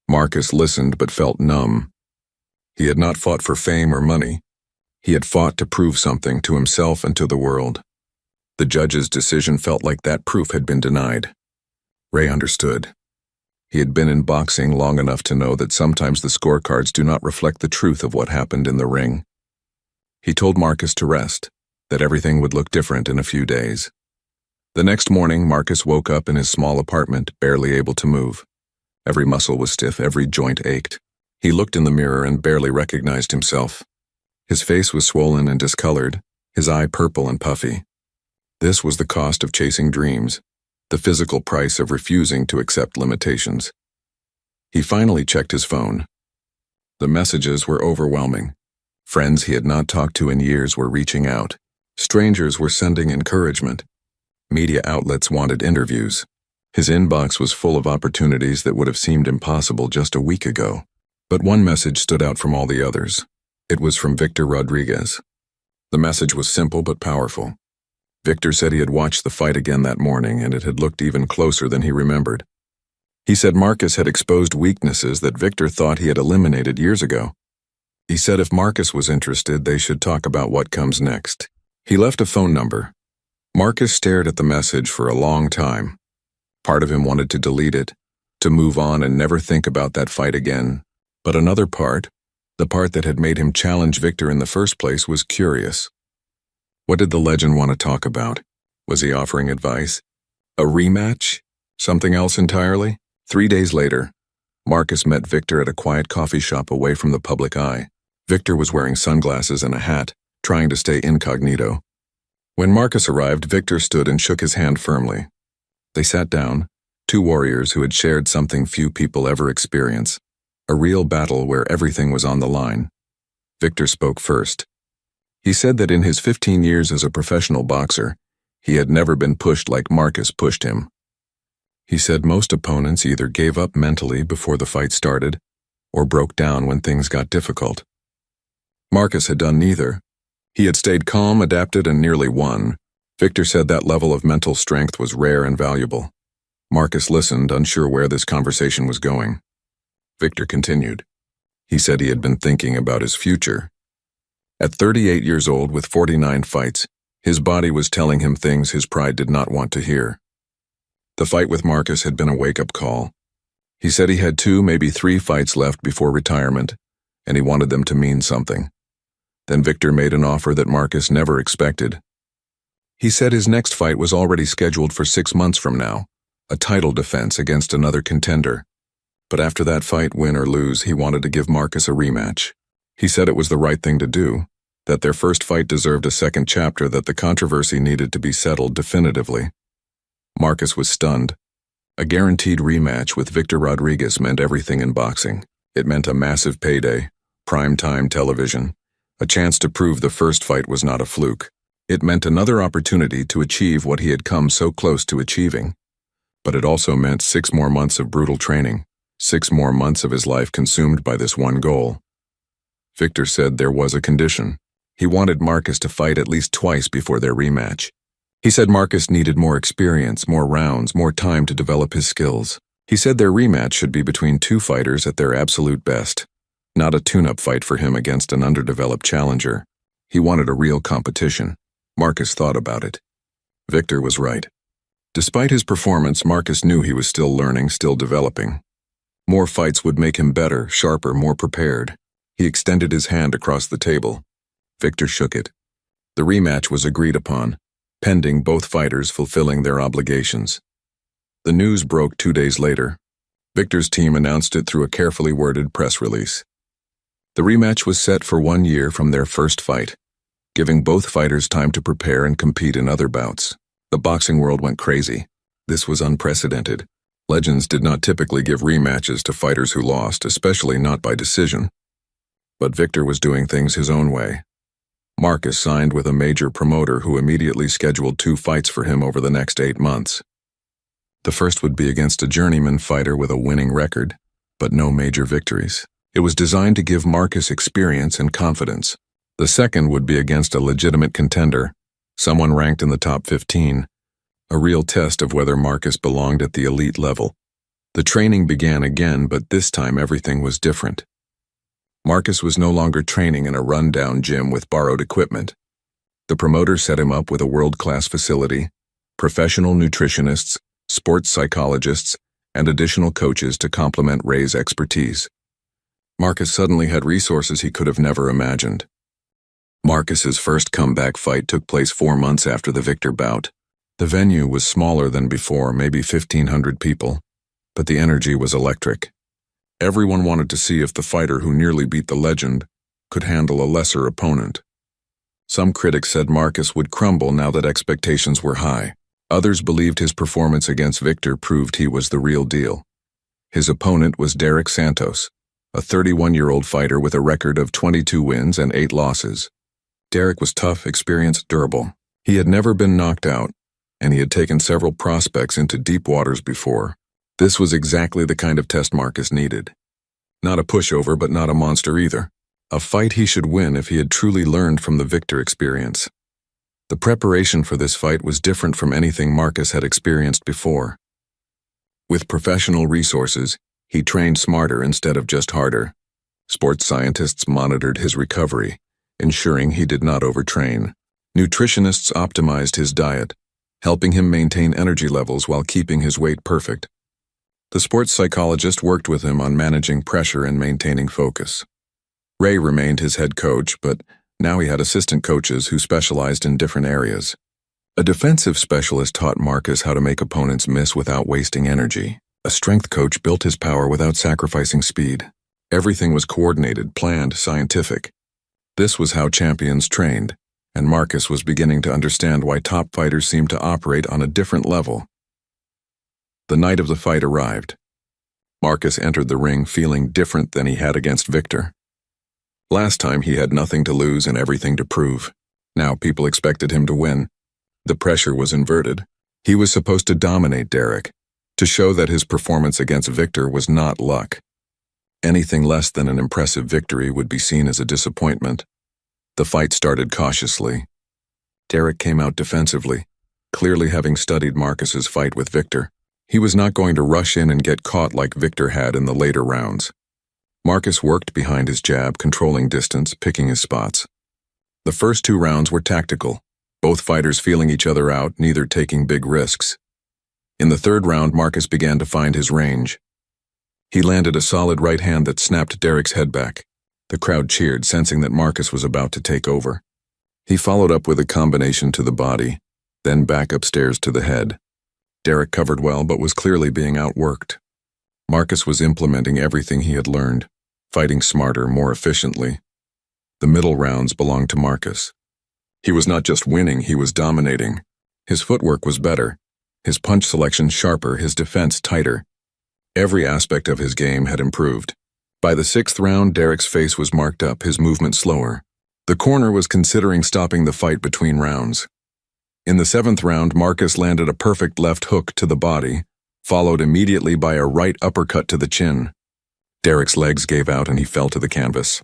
Speaker 1: Marcus listened but felt numb. He had not fought for fame or money. He had fought to prove something to himself and to the world. The judge's decision felt like that proof had been denied. Ray understood. He had been in boxing long enough to know that sometimes the scorecards do not reflect the truth of what happened in the ring. He told Marcus to rest, that everything would look different in a few days. The next morning, Marcus woke up in his small apartment, barely able to move. Every muscle was stiff, every joint ached. He looked in the mirror and barely recognized himself. His face was swollen and discolored, his eye purple and puffy. This was the cost of chasing dreams, the physical price of refusing to accept limitations. He finally checked his phone. The messages were overwhelming. Friends he had not talked to in years were reaching out. Strangers were sending encouragement. Media outlets wanted interviews. His inbox was full of opportunities that would have seemed impossible just a week ago. But one message stood out from all the others. It was from Victor Rodriguez. The message was simple but powerful. Victor said he had watched the fight again that morning, and it had looked even closer than he remembered. He said Marcus had exposed weaknesses that Victor thought he had eliminated years ago. He said if Marcus was interested, they should talk about what comes next. He left a phone number. Marcus stared at the message for a long time. Part of him wanted to delete it, to move on and never think about that fight again. But another part, the part that had made him challenge Victor in the first place, was curious. What did the legend want to talk about? Was he offering advice? A rematch? Something else entirely? 3 days later, Marcus met Victor at a quiet coffee shop away from the public eye. Victor was wearing sunglasses and a hat, trying to stay incognito. When Marcus arrived, Victor stood and shook his hand firmly. They sat down, two warriors who had shared something few people ever experience, a real battle where everything was on the line. Victor spoke first. He said that in his 15 years as a professional boxer, he had never been pushed like Marcus pushed him. He said most opponents either gave up mentally before the fight started or broke down when things got difficult. Marcus had done neither. He had stayed calm, adapted, and nearly won. Victor said that level of mental strength was rare and valuable. Marcus listened, unsure where this conversation was going. Victor continued. He said he had been thinking about his future. At 38 years old with 49 fights, his body was telling him things his pride did not want to hear. The fight with Marcus had been a wake-up call. He said he had 2, maybe 3 fights left before retirement, and he wanted them to mean something. Then Victor made an offer that Marcus never expected. He said his next fight was already scheduled for 6 months from now, a title defense against another contender. But after that fight, win or lose, he wanted to give Marcus a rematch. He said it was the right thing to do, that their first fight deserved a second chapter, that the controversy needed to be settled definitively. Marcus was stunned. A guaranteed rematch with Victor Rodriguez meant everything in boxing. It meant a massive payday, prime-time television, a chance to prove the first fight was not a fluke. It meant another opportunity to achieve what he had come so close to achieving. But it also meant 6 more months of brutal training, 6 more months of his life consumed by this one goal. Victor said there was a condition. He wanted Marcus to fight at least twice before their rematch. He said Marcus needed more experience, more rounds, more time to develop his skills. He said their rematch should be between 2 fighters at their absolute best, not a tune-up fight for him against an underdeveloped challenger. He wanted a real competition. Marcus thought about it. Victor was right. Despite his performance, Marcus knew he was still learning, still developing. More fights would make him better, sharper, more prepared. He extended his hand across the table. Victor shook it. The rematch was agreed upon, pending both fighters fulfilling their obligations. The news broke 2 days later. Victor's team announced it through a carefully worded press release. The rematch was set for 1 year from their first fight, giving both fighters time to prepare and compete in other bouts. The boxing world went crazy. This was unprecedented. Legends did not typically give rematches to fighters who lost, especially not by decision. But Victor was doing things his own way. Marcus signed with a major promoter who immediately scheduled 2 fights for him over the next 8 months. The first would be against a journeyman fighter with a winning record, but no major victories. It was designed to give Marcus experience and confidence. The second would be against a legitimate contender, someone ranked in the top 15, a real test of whether Marcus belonged at the elite level. The training began again, but this time everything was different. Marcus was no longer training in a run-down gym with borrowed equipment. The promoter set him up with a world-class facility, professional nutritionists, sports psychologists, and additional coaches to complement Ray's expertise. Marcus suddenly had resources he could have never imagined. Marcus's first comeback fight took place 4 months after the Victor bout. The venue was smaller than before, maybe 1,500 people, but the energy was electric. Everyone wanted to see if the fighter who nearly beat the legend could handle a lesser opponent. Some critics said Marcus would crumble now that expectations were high. Others believed his performance against Victor proved he was the real deal. His opponent was Derek Santos, a 31-year-old fighter with a record of 22 wins and 8 losses. Derek was tough, experienced, durable. He had never been knocked out, and he had taken several prospects into deep waters before. This was exactly the kind of test Marcus needed. Not a pushover, but not a monster either. A fight he should win if he had truly learned from the Victor experience. The preparation for this fight was different from anything Marcus had experienced before. With professional resources, he trained smarter instead of just harder. Sports scientists monitored his recovery, ensuring he did not overtrain. Nutritionists optimized his diet, helping him maintain energy levels while keeping his weight perfect. The sports psychologist worked with him on managing pressure and maintaining focus. Ray remained his head coach, but now he had assistant coaches who specialized in different areas. A defensive specialist taught Marcus how to make opponents miss without wasting energy. A strength coach built his power without sacrificing speed. Everything was coordinated, planned, scientific. This was how champions trained, and Marcus was beginning to understand why top fighters seemed to operate on a different level. The night of the fight arrived. Marcus entered the ring feeling different than he had against Victor. Last time he had nothing to lose and everything to prove. Now people expected him to win. The pressure was inverted. He was supposed to dominate Derek, to show that his performance against Victor was not luck. Anything less than an impressive victory would be seen as a disappointment. The fight started cautiously. Derek came out defensively, clearly having studied Marcus's fight with Victor. He was not going to rush in and get caught like Victor had in the later rounds. Marcus worked behind his jab, controlling distance, picking his spots. The first 2 rounds were tactical, both fighters feeling each other out, neither taking big risks. In the 3rd round, Marcus began to find his range. He landed a solid right hand that snapped Derek's head back. The crowd cheered, sensing that Marcus was about to take over. He followed up with a combination to the body, then back upstairs to the head. Derek covered well, but was clearly being outworked. Marcus was implementing everything he had learned, fighting smarter, more efficiently. The middle rounds belonged to Marcus. He was not just winning, he was dominating. His footwork was better, his punch selection sharper, his defense tighter. Every aspect of his game had improved. By the 6th round, Derek's face was marked up, his movement slower. The corner was considering stopping the fight between rounds. In the 7th round, Marcus landed a perfect left hook to the body, followed immediately by a right uppercut to the chin. Derek's legs gave out and he fell to the canvas.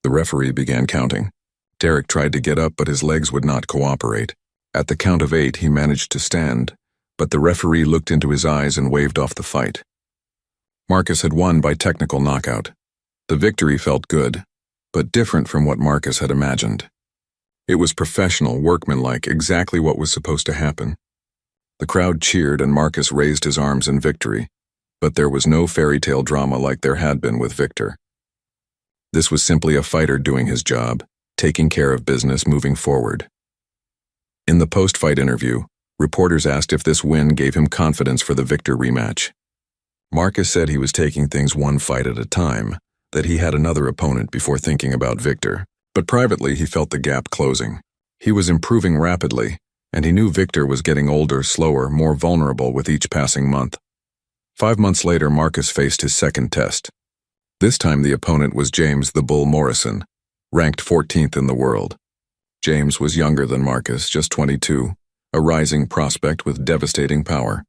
Speaker 1: The referee began counting. Derek tried to get up, but his legs would not cooperate. At the count of 8, he managed to stand, but the referee looked into his eyes and waved off the fight. Marcus had won by technical knockout. The victory felt good, but different from what Marcus had imagined. It was professional, workmanlike, exactly what was supposed to happen. The crowd cheered and Marcus raised his arms in victory, but there was no fairy tale drama like there had been with Victor. This was simply a fighter doing his job, taking care of business, moving forward. In the post-fight interview, reporters asked if this win gave him confidence for the Victor rematch. Marcus said he was taking things one fight at a time, that he had another opponent before thinking about Victor, but privately he felt the gap closing. He was improving rapidly, and he knew Victor was getting older, slower, more vulnerable with each passing month. 5 months later, Marcus faced his 2nd test. This time the opponent was James "the Bull" Morrison, ranked 14th in the world. James was younger than Marcus, just 22, a rising prospect with devastating power.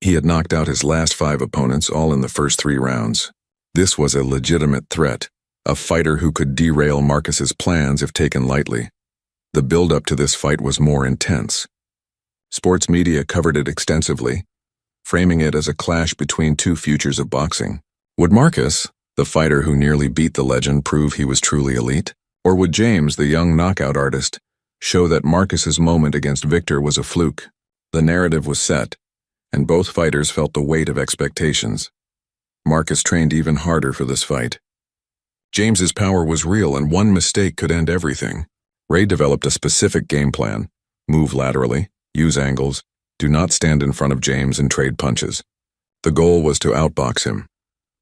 Speaker 1: He had knocked out his last 5 opponents, all in the first 3 rounds. This was a legitimate threat, a fighter who could derail Marcus's plans if taken lightly. The build-up to this fight was more intense. Sports media covered it extensively, framing it as a clash between 2 futures of boxing. Would Marcus, the fighter who nearly beat the legend, prove he was truly elite? Or would James, the young knockout artist, show that Marcus's moment against Victor was a fluke? The narrative was set, and both fighters felt the weight of expectations. Marcus trained even harder for this fight. James's power was real, and one mistake could end everything. Ray developed a specific game plan: move laterally, use angles, do not stand in front of James and trade punches. The goal was to outbox him,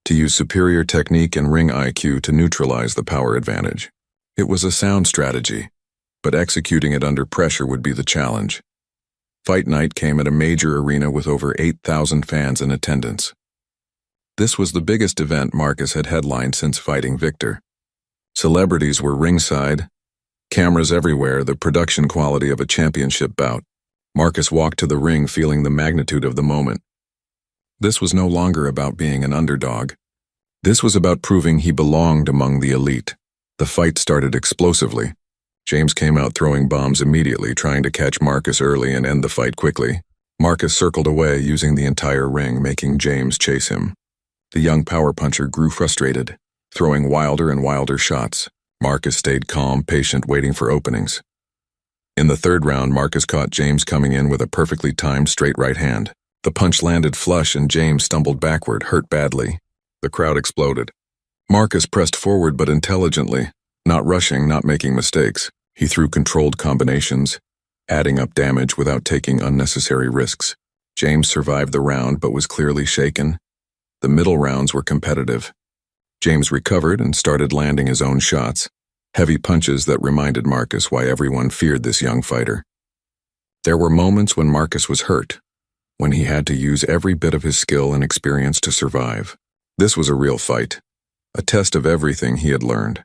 Speaker 1: to use superior technique and ring IQ to neutralize the power advantage. It was a sound strategy, but executing it under pressure would be the challenge. Fight night came at a major arena with over 8,000 fans in attendance. This was the biggest event Marcus had headlined since fighting Victor. Celebrities were ringside, cameras everywhere, the production quality of a championship bout. Marcus walked to the ring feeling the magnitude of the moment. This was no longer about being an underdog. This was about proving he belonged among the elite. The fight started explosively. James came out throwing bombs immediately, trying to catch Marcus early and end the fight quickly. Marcus circled away, using the entire ring, making James chase him. The young power puncher grew frustrated, throwing wilder and wilder shots. Marcus stayed calm, patient, waiting for openings. In the 3rd round, Marcus caught James coming in with a perfectly timed straight right hand. The punch landed flush and James stumbled backward, hurt badly. The crowd exploded. Marcus pressed forward but intelligently, not rushing, not making mistakes. He threw controlled combinations, adding up damage without taking unnecessary risks. James survived the round but was clearly shaken. The middle rounds were competitive. James recovered and started landing his own shots, heavy punches that reminded Marcus why everyone feared this young fighter. There were moments when Marcus was hurt, when he had to use every bit of his skill and experience to survive. This was a real fight, a test of everything he had learned.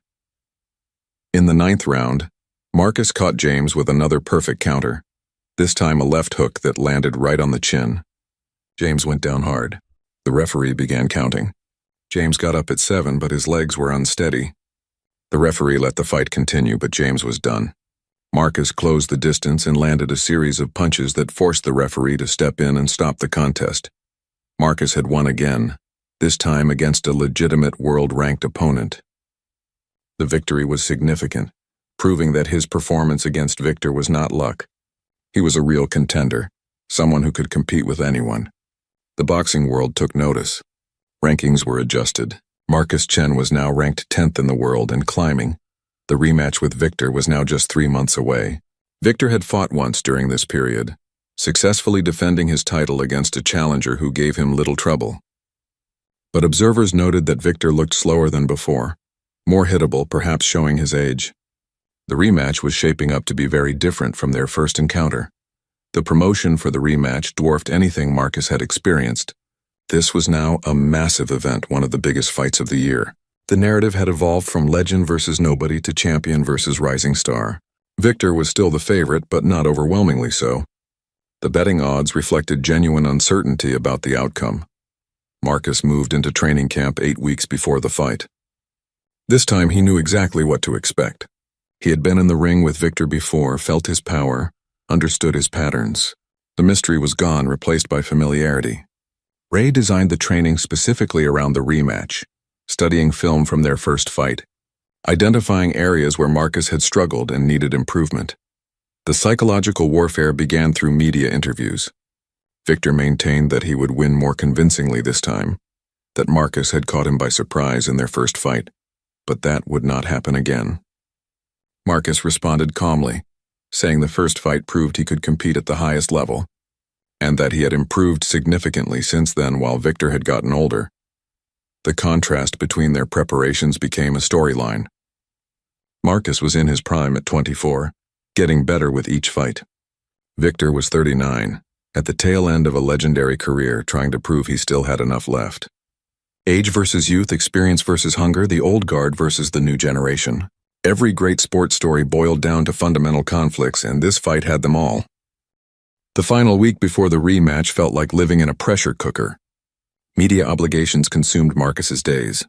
Speaker 1: In the 9th round, Marcus caught James with another perfect counter, this time a left hook that landed right on the chin. James went down hard. The referee began counting. James got up at 7, but his legs were unsteady. The referee let the fight continue, but James was done. Marcus closed the distance and landed a series of punches that forced the referee to step in and stop the contest. Marcus had won again, this time against a legitimate world-ranked opponent. The victory was significant, proving that his performance against Victor was not luck. He was a real contender, someone who could compete with anyone. The boxing world took notice. Rankings were adjusted. Marcus Chen was now ranked 10th in the world and climbing. The rematch with Victor was now just 3 months away. Victor had fought once during this period, successfully defending his title against a challenger who gave him little trouble. But observers noted that Victor looked slower than before, more hittable, perhaps showing his age. The rematch was shaping up to be very different from their first encounter. The promotion for the rematch dwarfed anything Marcus had experienced. This was now a massive event, one of the biggest fights of the year. The narrative had evolved from legend versus nobody to champion versus rising star. Victor was still the favorite, but not overwhelmingly so. The betting odds reflected genuine uncertainty about the outcome. Marcus moved into training camp 8 weeks before the fight. This time he knew exactly what to expect. He had been in the ring with Victor before, felt his power, understood his patterns. The mystery was gone, replaced by familiarity. Ray designed the training specifically around the rematch, studying film from their first fight, identifying areas where Marcus had struggled and needed improvement. The psychological warfare began through media interviews. Victor maintained that he would win more convincingly this time, that Marcus had caught him by surprise in their first fight, but that would not happen again. Marcus responded calmly, saying the first fight proved he could compete at the highest level, and that he had improved significantly since then while Victor had gotten older. The contrast between their preparations became a storyline. Marcus was in his prime at 24, getting better with each fight. Victor was 39, at the tail end of a legendary career, trying to prove he still had enough left. Age versus youth, experience versus hunger, the old guard versus the new generation. Every great sports story boiled down to fundamental conflicts, and this fight had them all. The final week before the rematch felt like living in a pressure cooker. Media obligations consumed Marcus's days.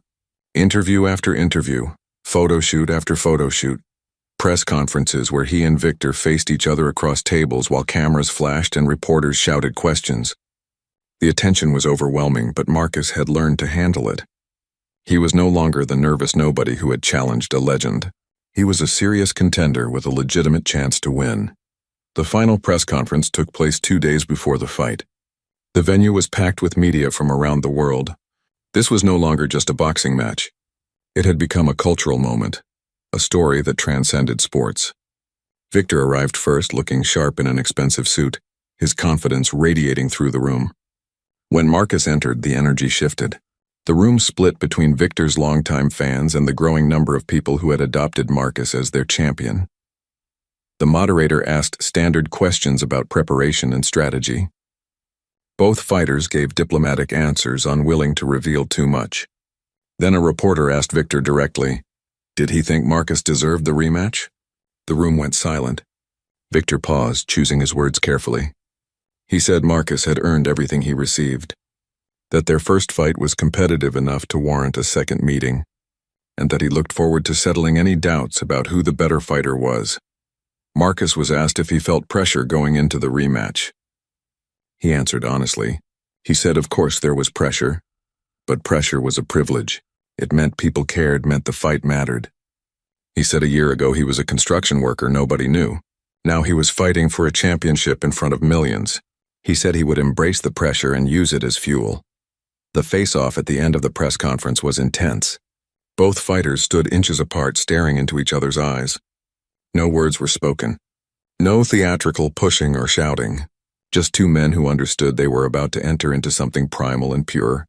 Speaker 1: Interview after interview, photo shoot after photo shoot, press conferences where he and Victor faced each other across tables while cameras flashed and reporters shouted questions. The attention was overwhelming, but Marcus had learned to handle it. He was no longer the nervous nobody who had challenged a legend. He was a serious contender with a legitimate chance to win. The final press conference took place 2 days before the fight. The venue was packed with media from around the world. This was no longer just a boxing match. It had become a cultural moment, a story that transcended sports. Victor arrived first, looking sharp in an expensive suit, his confidence radiating through the room. When Marcus entered, the energy shifted. The room split between Victor's longtime fans and the growing number of people who had adopted Marcus as their champion. The moderator asked standard questions about preparation and strategy. Both fighters gave diplomatic answers, unwilling to reveal too much. Then a reporter asked Victor directly, did he think Marcus deserved the rematch? The room went silent. Victor paused, choosing his words carefully. He said Marcus had earned everything he received, that their first fight was competitive enough to warrant a second meeting, and that he looked forward to settling any doubts about who the better fighter was. Marcus was asked if he felt pressure going into the rematch. He answered honestly. He said of course there was pressure, but pressure was a privilege. It meant people cared, meant the fight mattered. He said a year ago he was a construction worker nobody knew. Now he was fighting for a championship in front of millions. He said he would embrace the pressure and use it as fuel. The face-off at the end of the press conference was intense. Both fighters stood inches apart, staring into each other's eyes. No words were spoken. No theatrical pushing or shouting. Just two men who understood they were about to enter into something primal and pure.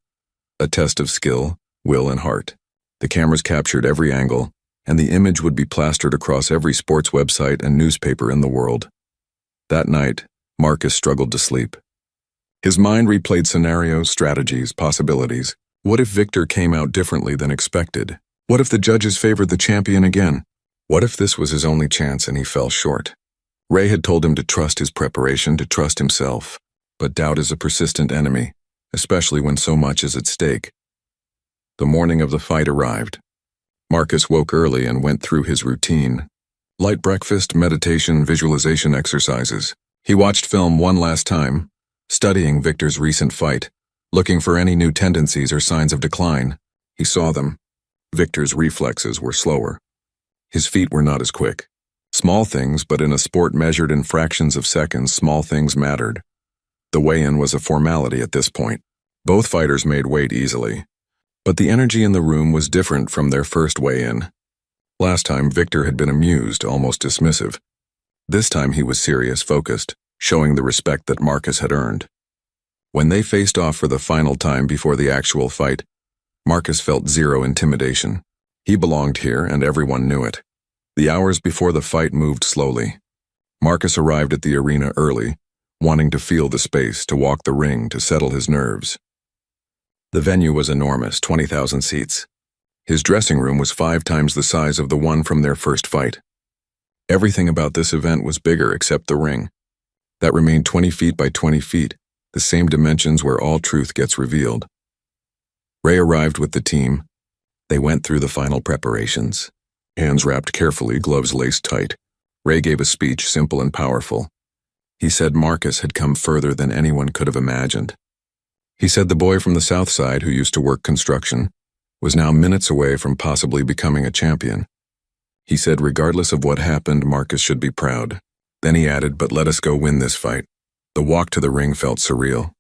Speaker 1: A test of skill, will, and heart. The cameras captured every angle, and the image would be plastered across every sports website and newspaper in the world. That night, Marcus struggled to sleep. His mind replayed scenarios, strategies, possibilities. What if Victor came out differently than expected? What if the judges favored the champion again? What if this was his only chance and he fell short? Ray had told him to trust his preparation, to trust himself. But doubt is a persistent enemy, especially when so much is at stake. The morning of the fight arrived. Marcus woke early and went through his routine. Light breakfast, meditation, visualization exercises. He watched film one last time, studying Victor's recent fight, looking for any new tendencies or signs of decline. He saw them. Victor's reflexes were slower. His feet were not as quick. Small things, but in a sport measured in fractions of seconds, small things mattered. The weigh-in was a formality at this point. Both fighters made weight easily. But the energy in the room was different from their first weigh-in. Last time, Victor had been amused, almost dismissive. This time he was serious, focused, showing the respect that Marcus had earned. When they faced off for the final time before the actual fight, Marcus felt zero intimidation. He belonged here, and everyone knew it. The hours before the fight moved slowly. Marcus arrived at the arena early, wanting to feel the space, to walk the ring, to settle his nerves. The venue was enormous, 20,000 seats. His dressing room was 5 times the size of the one from their first fight. Everything about this event was bigger except the ring. That remained 20 feet by 20 feet, the same dimensions where all truth gets revealed. Ray arrived with the team. They went through the final preparations. Hands wrapped carefully, gloves laced tight. Ray gave a speech, simple and powerful. He said Marcus had come further than anyone could have imagined. He said the boy from the South Side who used to work construction was now minutes away from possibly becoming a champion. He said regardless of what happened, Marcus should be proud. Then he added, but let us go win this fight. The walk to the ring felt surreal.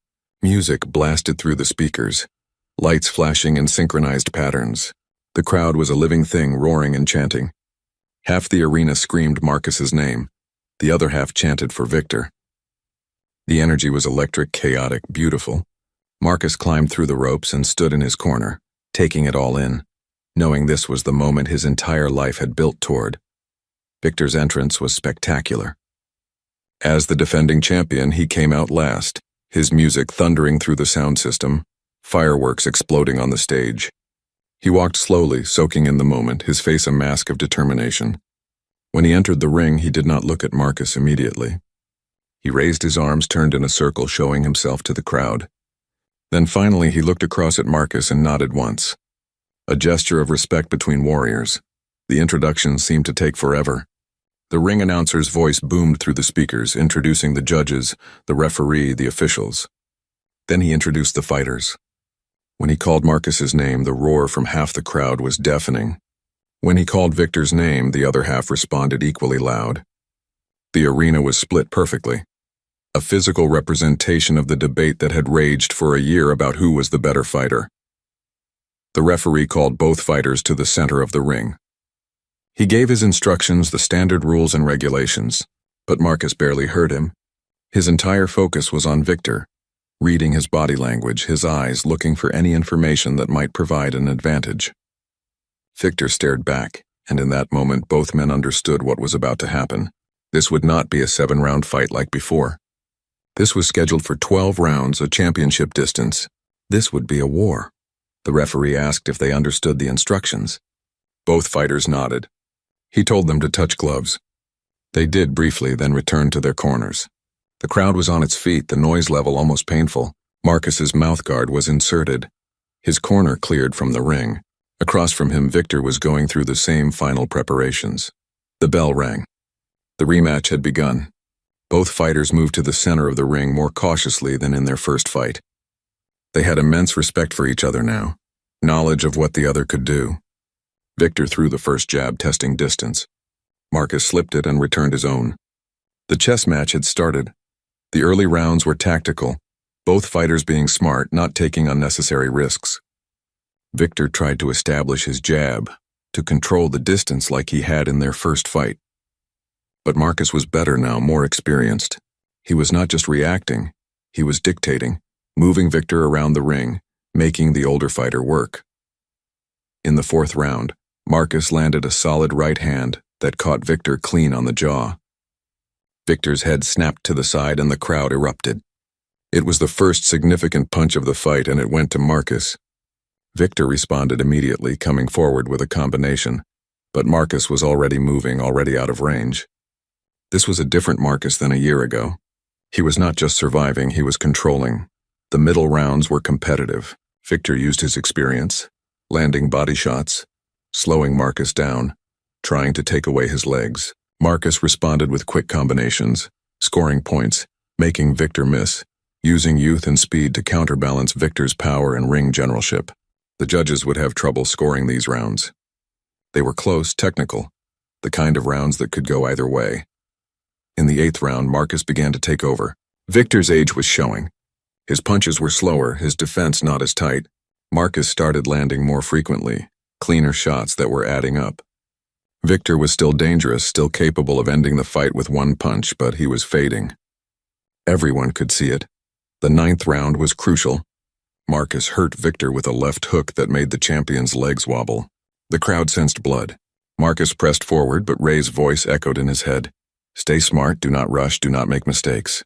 Speaker 1: Music blasted through the speakers, lights flashing in synchronized patterns. The crowd was a living thing, roaring and chanting. Half the arena screamed Marcus's name. The other half chanted for Victor. The energy was electric, chaotic, beautiful. Marcus climbed through the ropes and stood in his corner, taking it all in, knowing this was the moment his entire life had built toward. Victor's entrance was spectacular. As the defending champion, he came out last, his music thundering through the sound system, fireworks exploding on the stage. He walked slowly, soaking in the moment, his face a mask of determination. When he entered the ring, he did not look at Marcus immediately. He raised his arms, turned in a circle, showing himself to the crowd. Then finally he looked across at Marcus and nodded once. A gesture of respect between warriors. The introduction seemed to take forever. The ring announcer's voice boomed through the speakers, introducing the judges, the referee, the officials. Then he introduced the fighters. When he called Marcus's name, the roar from half the crowd was deafening. When he called Victor's name, the other half responded equally loud. The arena was split perfectly. A physical representation of the debate that had raged for a year about who was the better fighter. The referee called both fighters to the center of the ring. He gave his instructions, the standard rules and regulations, but Marcus barely heard him. His entire focus was on Victor, reading his body language, his eyes looking for any information that might provide an advantage. Victor stared back, and in that moment both men understood what was about to happen. This would not be a 7-round fight like before. This was scheduled for 12 rounds, a championship distance. This would be a war. The referee asked if they understood the instructions. Both fighters nodded. He told them to touch gloves. They did briefly, then returned to their corners. The crowd was on its feet, the noise level almost painful. Marcus's mouthguard was inserted. His corner cleared from the ring. Across from him, Victor was going through the same final preparations. The bell rang. The rematch had begun. Both fighters moved to the center of the ring more cautiously than in their first fight. They had immense respect for each other now, knowledge of what the other could do. Victor threw the first jab, testing distance. Marcus slipped it and returned his own. The chess match had started. The early rounds were tactical, both fighters being smart, not taking unnecessary risks. Victor tried to establish his jab, to control the distance like he had in their first fight. But Marcus was better now, more experienced. He was not just reacting, he was dictating, moving Victor around the ring, making the older fighter work. In the 4th round, Marcus landed a solid right hand that caught Victor clean on the jaw. Victor's head snapped to the side and the crowd erupted. It was the first significant punch of the fight, and it went to Marcus. Victor responded immediately, coming forward with a combination, but Marcus was already moving, already out of range. This was a different Marcus than a year ago. He was not just surviving, he was controlling. The middle rounds were competitive. Victor used his experience, landing body shots, slowing Marcus down, trying to take away his legs. Marcus responded with quick combinations, scoring points, making Victor miss, using youth and speed to counterbalance Victor's power and ring generalship. The judges would have trouble scoring these rounds. They were close, technical, the kind of rounds that could go either way. In the 8th round, Marcus began to take over. Victor's age was showing. His punches were slower, his defense not as tight. Marcus started landing more frequently, cleaner shots that were adding up. Victor was still dangerous, still capable of ending the fight with one punch, but he was fading. Everyone could see it. The 9th round was crucial. Marcus hurt Victor with a left hook that made the champion's legs wobble. The crowd sensed blood. Marcus pressed forward, but Ray's voice echoed in his head. Stay smart, do not rush, do not make mistakes.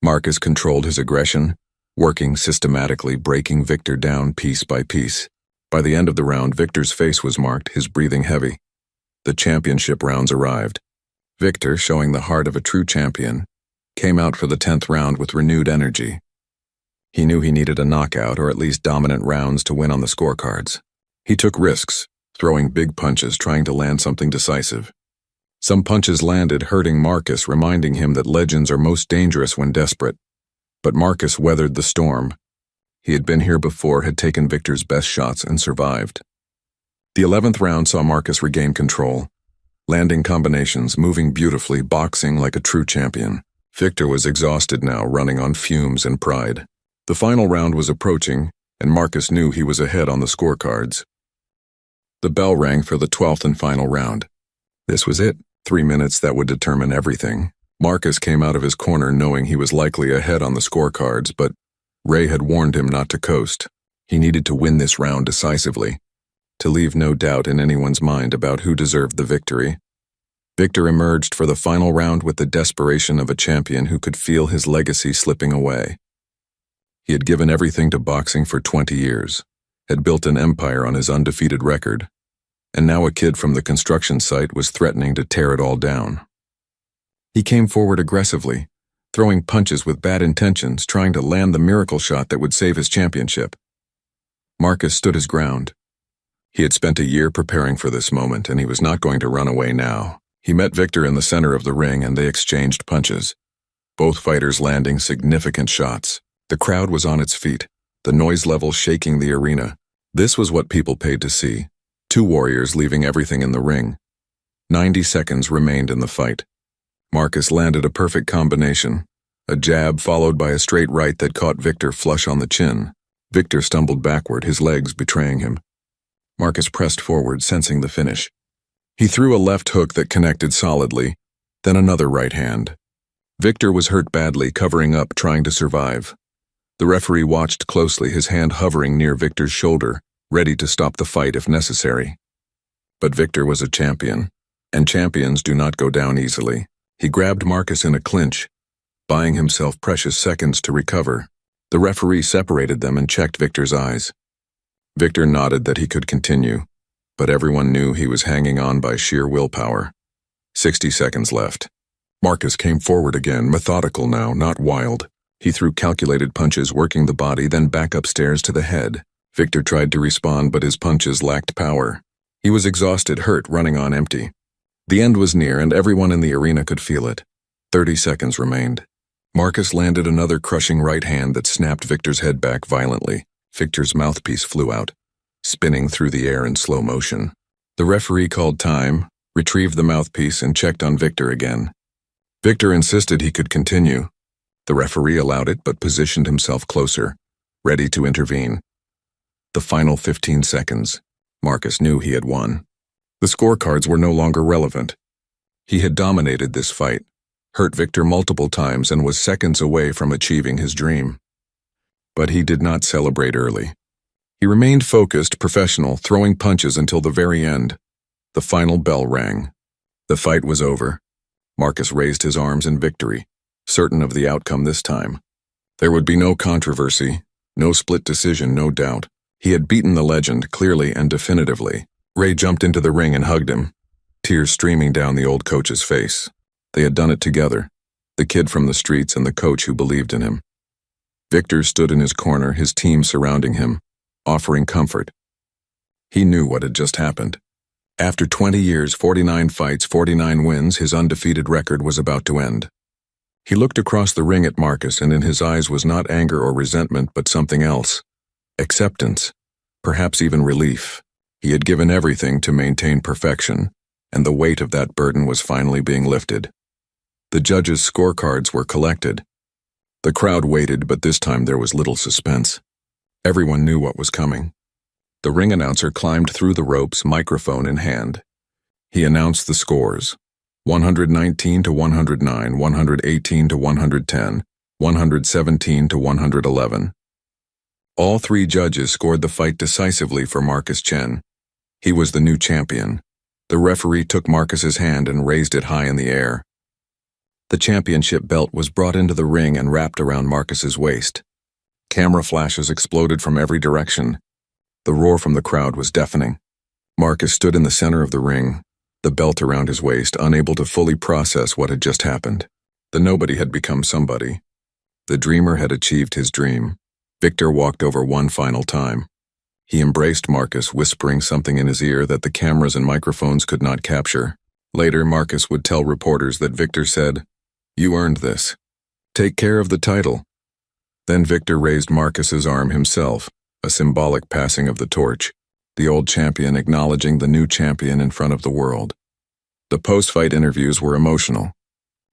Speaker 1: Marcus controlled his aggression, working systematically, breaking Victor down piece by piece. By the end of the round, Victor's face was marked, his breathing heavy. The championship rounds arrived. Victor, showing the heart of a true champion, came out for the 10th round with renewed energy. He knew he needed a knockout or at least dominant rounds to win on the scorecards. He took risks, throwing big punches, trying to land something decisive. Some punches landed, hurting Marcus, reminding him that legends are most dangerous when desperate. But Marcus weathered the storm. He had been here before, had taken Victor's best shots and survived. The 11th round saw Marcus regain control, landing combinations, moving beautifully, boxing like a true champion. Victor was exhausted now, running on fumes and pride. The final round was approaching, and Marcus knew he was ahead on the scorecards. The bell rang for the 12th and final round. This was it, 3 minutes that would determine everything. Marcus came out of his corner knowing he was likely ahead on the scorecards, but Ray had warned him not to coast. He needed to win this round decisively, to leave no doubt in anyone's mind about who deserved the victory. Victor emerged for the final round with the desperation of a champion who could feel his legacy slipping away. He had given everything to boxing for 20 years, had built an empire on his undefeated record, and now a kid from the construction site was threatening to tear it all down. He came forward aggressively, throwing punches with bad intentions, trying to land the miracle shot that would save his championship. Marcus stood his ground. He had spent a year preparing for this moment, and he was not going to run away now. He met Victor in the center of the ring, and they exchanged punches, both fighters landing significant shots. The crowd was on its feet, the noise level shaking the arena. This was what people paid to see. 2 warriors leaving everything in the ring. 90 seconds remained in the fight. Marcus landed a perfect combination, a jab followed by a straight right that caught Victor flush on the chin. Victor stumbled backward, his legs betraying him. Marcus pressed forward, sensing the finish. He threw a left hook that connected solidly, then another right hand. Victor was hurt badly, covering up, trying to survive. The referee watched closely, his hand hovering near Victor's shoulder, ready to stop the fight if necessary. But Victor was a champion, and champions do not go down easily. He grabbed Marcus in a clinch, buying himself precious seconds to recover. The referee separated them and checked Victor's eyes. Victor nodded that he could continue, but everyone knew he was hanging on by sheer willpower. 60 seconds left. Marcus came forward again, methodical now, not wild. He threw calculated punches, working the body, then back upstairs to the head. Victor tried to respond, but his punches lacked power. He was exhausted, hurt, running on empty. The end was near, and everyone in the arena could feel it. 30 seconds remained. Marcus landed another crushing right hand that snapped Victor's head back violently. Victor's mouthpiece flew out, spinning through the air in slow motion. The referee called time, retrieved the mouthpiece, and checked on Victor again. Victor insisted he could continue. The referee allowed it, but positioned himself closer, ready to intervene. The final 15 seconds. Marcus knew he had won. The scorecards were no longer relevant. He had dominated this fight, hurt Victor multiple times, and was seconds away from achieving his dream. But he did not celebrate early. He remained focused, professional, throwing punches until the very end. The final bell rang. The fight was over. Marcus raised his arms in victory, certain of the outcome this time. There would be no controversy, no split decision, no doubt. He had beaten the legend clearly and definitively. Ray jumped into the ring and hugged him, tears streaming down the old coach's face. They had done it together, the kid from the streets and the coach who believed in him. Victor stood in his corner, his team surrounding him, offering comfort. He knew what had just happened. After 20 years, 49 fights, 49 wins, his undefeated record was about to end. He looked across the ring at Marcus, and in his eyes was not anger or resentment, but something else. Acceptance. Perhaps even relief. He had given everything to maintain perfection, and the weight of that burden was finally being lifted. The judges' scorecards were collected. The crowd waited, but this time there was little suspense. Everyone knew what was coming. The ring announcer climbed through the ropes, microphone in hand. He announced the scores: 119 to 109, 118 to 110, 117 to 111. All three judges scored the fight decisively for Marcus Chen. He was the new champion. The referee took Marcus's hand and raised it high in the air. The championship belt was brought into the ring and wrapped around Marcus's waist. Camera flashes exploded from every direction. The roar from the crowd was deafening. Marcus stood in the center of the ring, the belt around his waist, unable to fully process what had just happened. The nobody had become somebody. The dreamer had achieved his dream. Victor walked over one final time. He embraced Marcus, whispering something in his ear that the cameras and microphones could not capture. Later, Marcus would tell reporters that Victor said, "You earned this. Take care of the title." Then Victor raised Marcus's arm himself, a symbolic passing of the torch, the old champion acknowledging the new champion in front of the world. The post-fight interviews were emotional.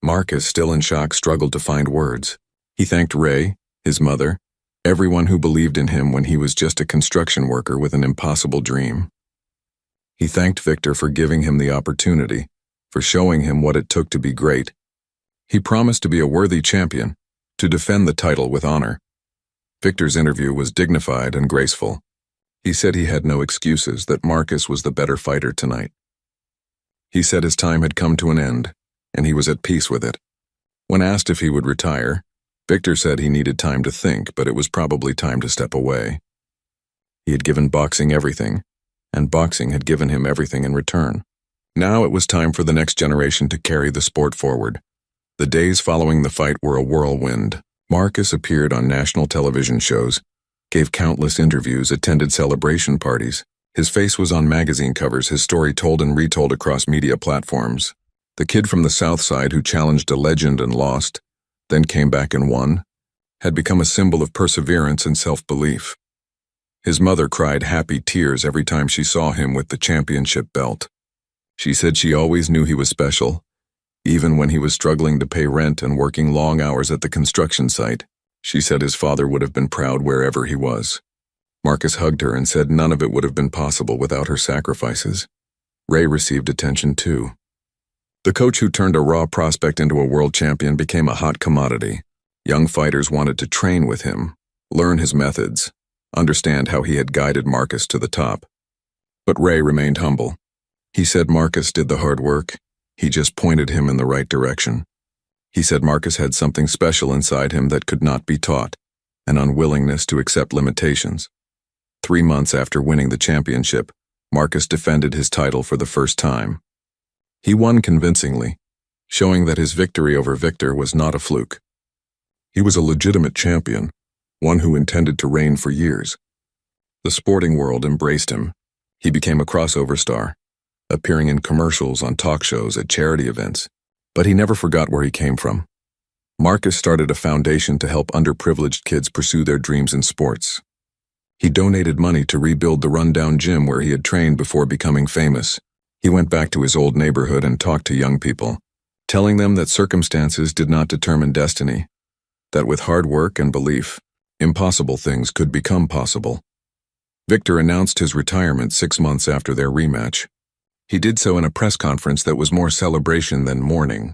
Speaker 1: Marcus, still in shock, struggled to find words. He thanked Ray, his mother, everyone who believed in him when he was just a construction worker with an impossible dream. He thanked Victor for giving him the opportunity, for showing him what it took to be great. He promised to be a worthy champion, to defend the title with honor. Victor's interview was dignified and graceful. He said he had no excuses, that Marcus was the better fighter tonight. He said his time had come to an end, and he was at peace with it. When asked if he would retire, Victor said he needed time to think, but it was probably time to step away. He had given boxing everything, and boxing had given him everything in return. Now it was time for the next generation to carry the sport forward. The days following the fight were a whirlwind. Marcus appeared on national television shows, gave countless interviews, attended celebration parties. His face was on magazine covers, his story told and retold across media platforms. The kid from the South Side who challenged a legend and lost, then came back and won, had become a symbol of perseverance and self-belief. His mother cried happy tears every time she saw him with the championship belt. She said she always knew he was special, even when he was struggling to pay rent and working long hours at the construction site. She said his father would have been proud wherever he was. Marcus hugged her and said none of it would have been possible without her sacrifices. Ray received attention too. The coach who turned a raw prospect into a world champion became a hot commodity. Young fighters wanted to train with him, learn his methods, understand how he had guided Marcus to the top. But Ray remained humble. He said Marcus did the hard work. He just pointed him in the right direction. He said Marcus had something special inside him that could not be taught, an unwillingness to accept limitations. 3 months after winning the championship, Marcus defended his title for the first time. He won convincingly, showing that his victory over Victor was not a fluke. He was a legitimate champion, one who intended to reign for years. The sporting world embraced him. He became a crossover star, appearing in commercials, on talk shows, at charity events. But he never forgot where he came from. Marcus started a foundation to help underprivileged kids pursue their dreams in sports. He donated money to rebuild the rundown gym where he had trained before becoming famous. He went back to his old neighborhood and talked to young people, telling them that circumstances did not determine destiny, that with hard work and belief, impossible things could become possible. Victor announced his retirement 6 months after their rematch. He did so in a press conference that was more celebration than mourning.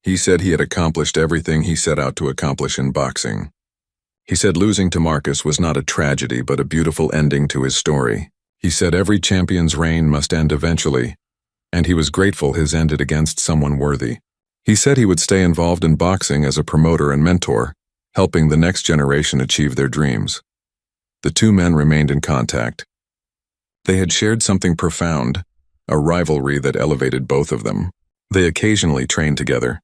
Speaker 1: He said he had accomplished everything he set out to accomplish in boxing. He said losing to Marcus was not a tragedy but a beautiful ending to his story. He said every champion's reign must end eventually, and he was grateful his ended against someone worthy. He said he would stay involved in boxing as a promoter and mentor, helping the next generation achieve their dreams. The two men remained in contact. They had shared something profound, a rivalry that elevated both of them. They occasionally trained together,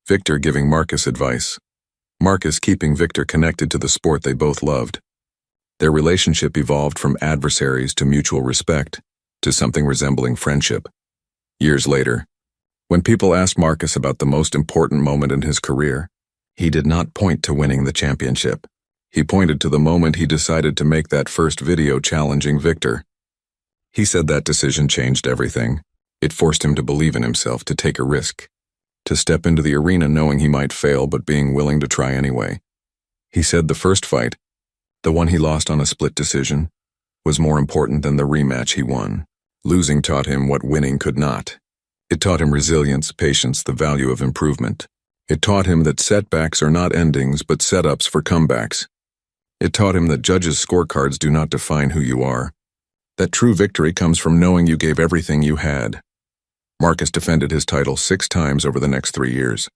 Speaker 1: Victor giving Marcus advice, Marcus keeping Victor connected to the sport they both loved. Their relationship evolved from adversaries to mutual respect. to something resembling friendship. Years later, when people asked Marcus about the most important moment in his career, he did not point to winning the championship. He pointed to the moment he decided to make that first video challenging Victor. He said that decision changed everything. It forced him to believe in himself, to take a risk, to step into the arena knowing he might fail but being willing to try anyway. He said the first fight, the one he lost on a split decision, was more important than the rematch he won. Losing taught him what winning could not. It taught him resilience, patience, the value of improvement. It taught him that setbacks are not endings but setups for comebacks. It taught him that judges' scorecards do not define who you are, that true victory comes from knowing you gave everything you had. Marcus defended his title 6 times over the next 3 years,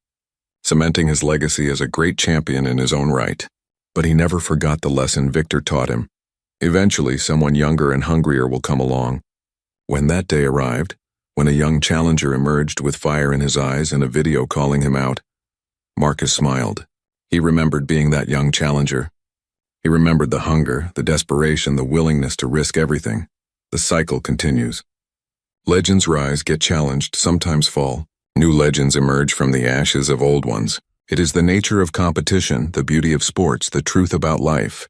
Speaker 1: cementing his legacy as a great champion in his own right. But he never forgot the lesson Victor taught him. Eventually, someone younger and hungrier will come along. When that day arrived, when a young challenger emerged with fire in his eyes and a video calling him out, Marcus smiled. He remembered being that young challenger. He remembered the hunger, the desperation, the willingness to risk everything. The cycle continues. Legends rise, get challenged, sometimes fall. New legends emerge from the ashes of old ones. It is the nature of competition, the beauty of sports, the truth about life.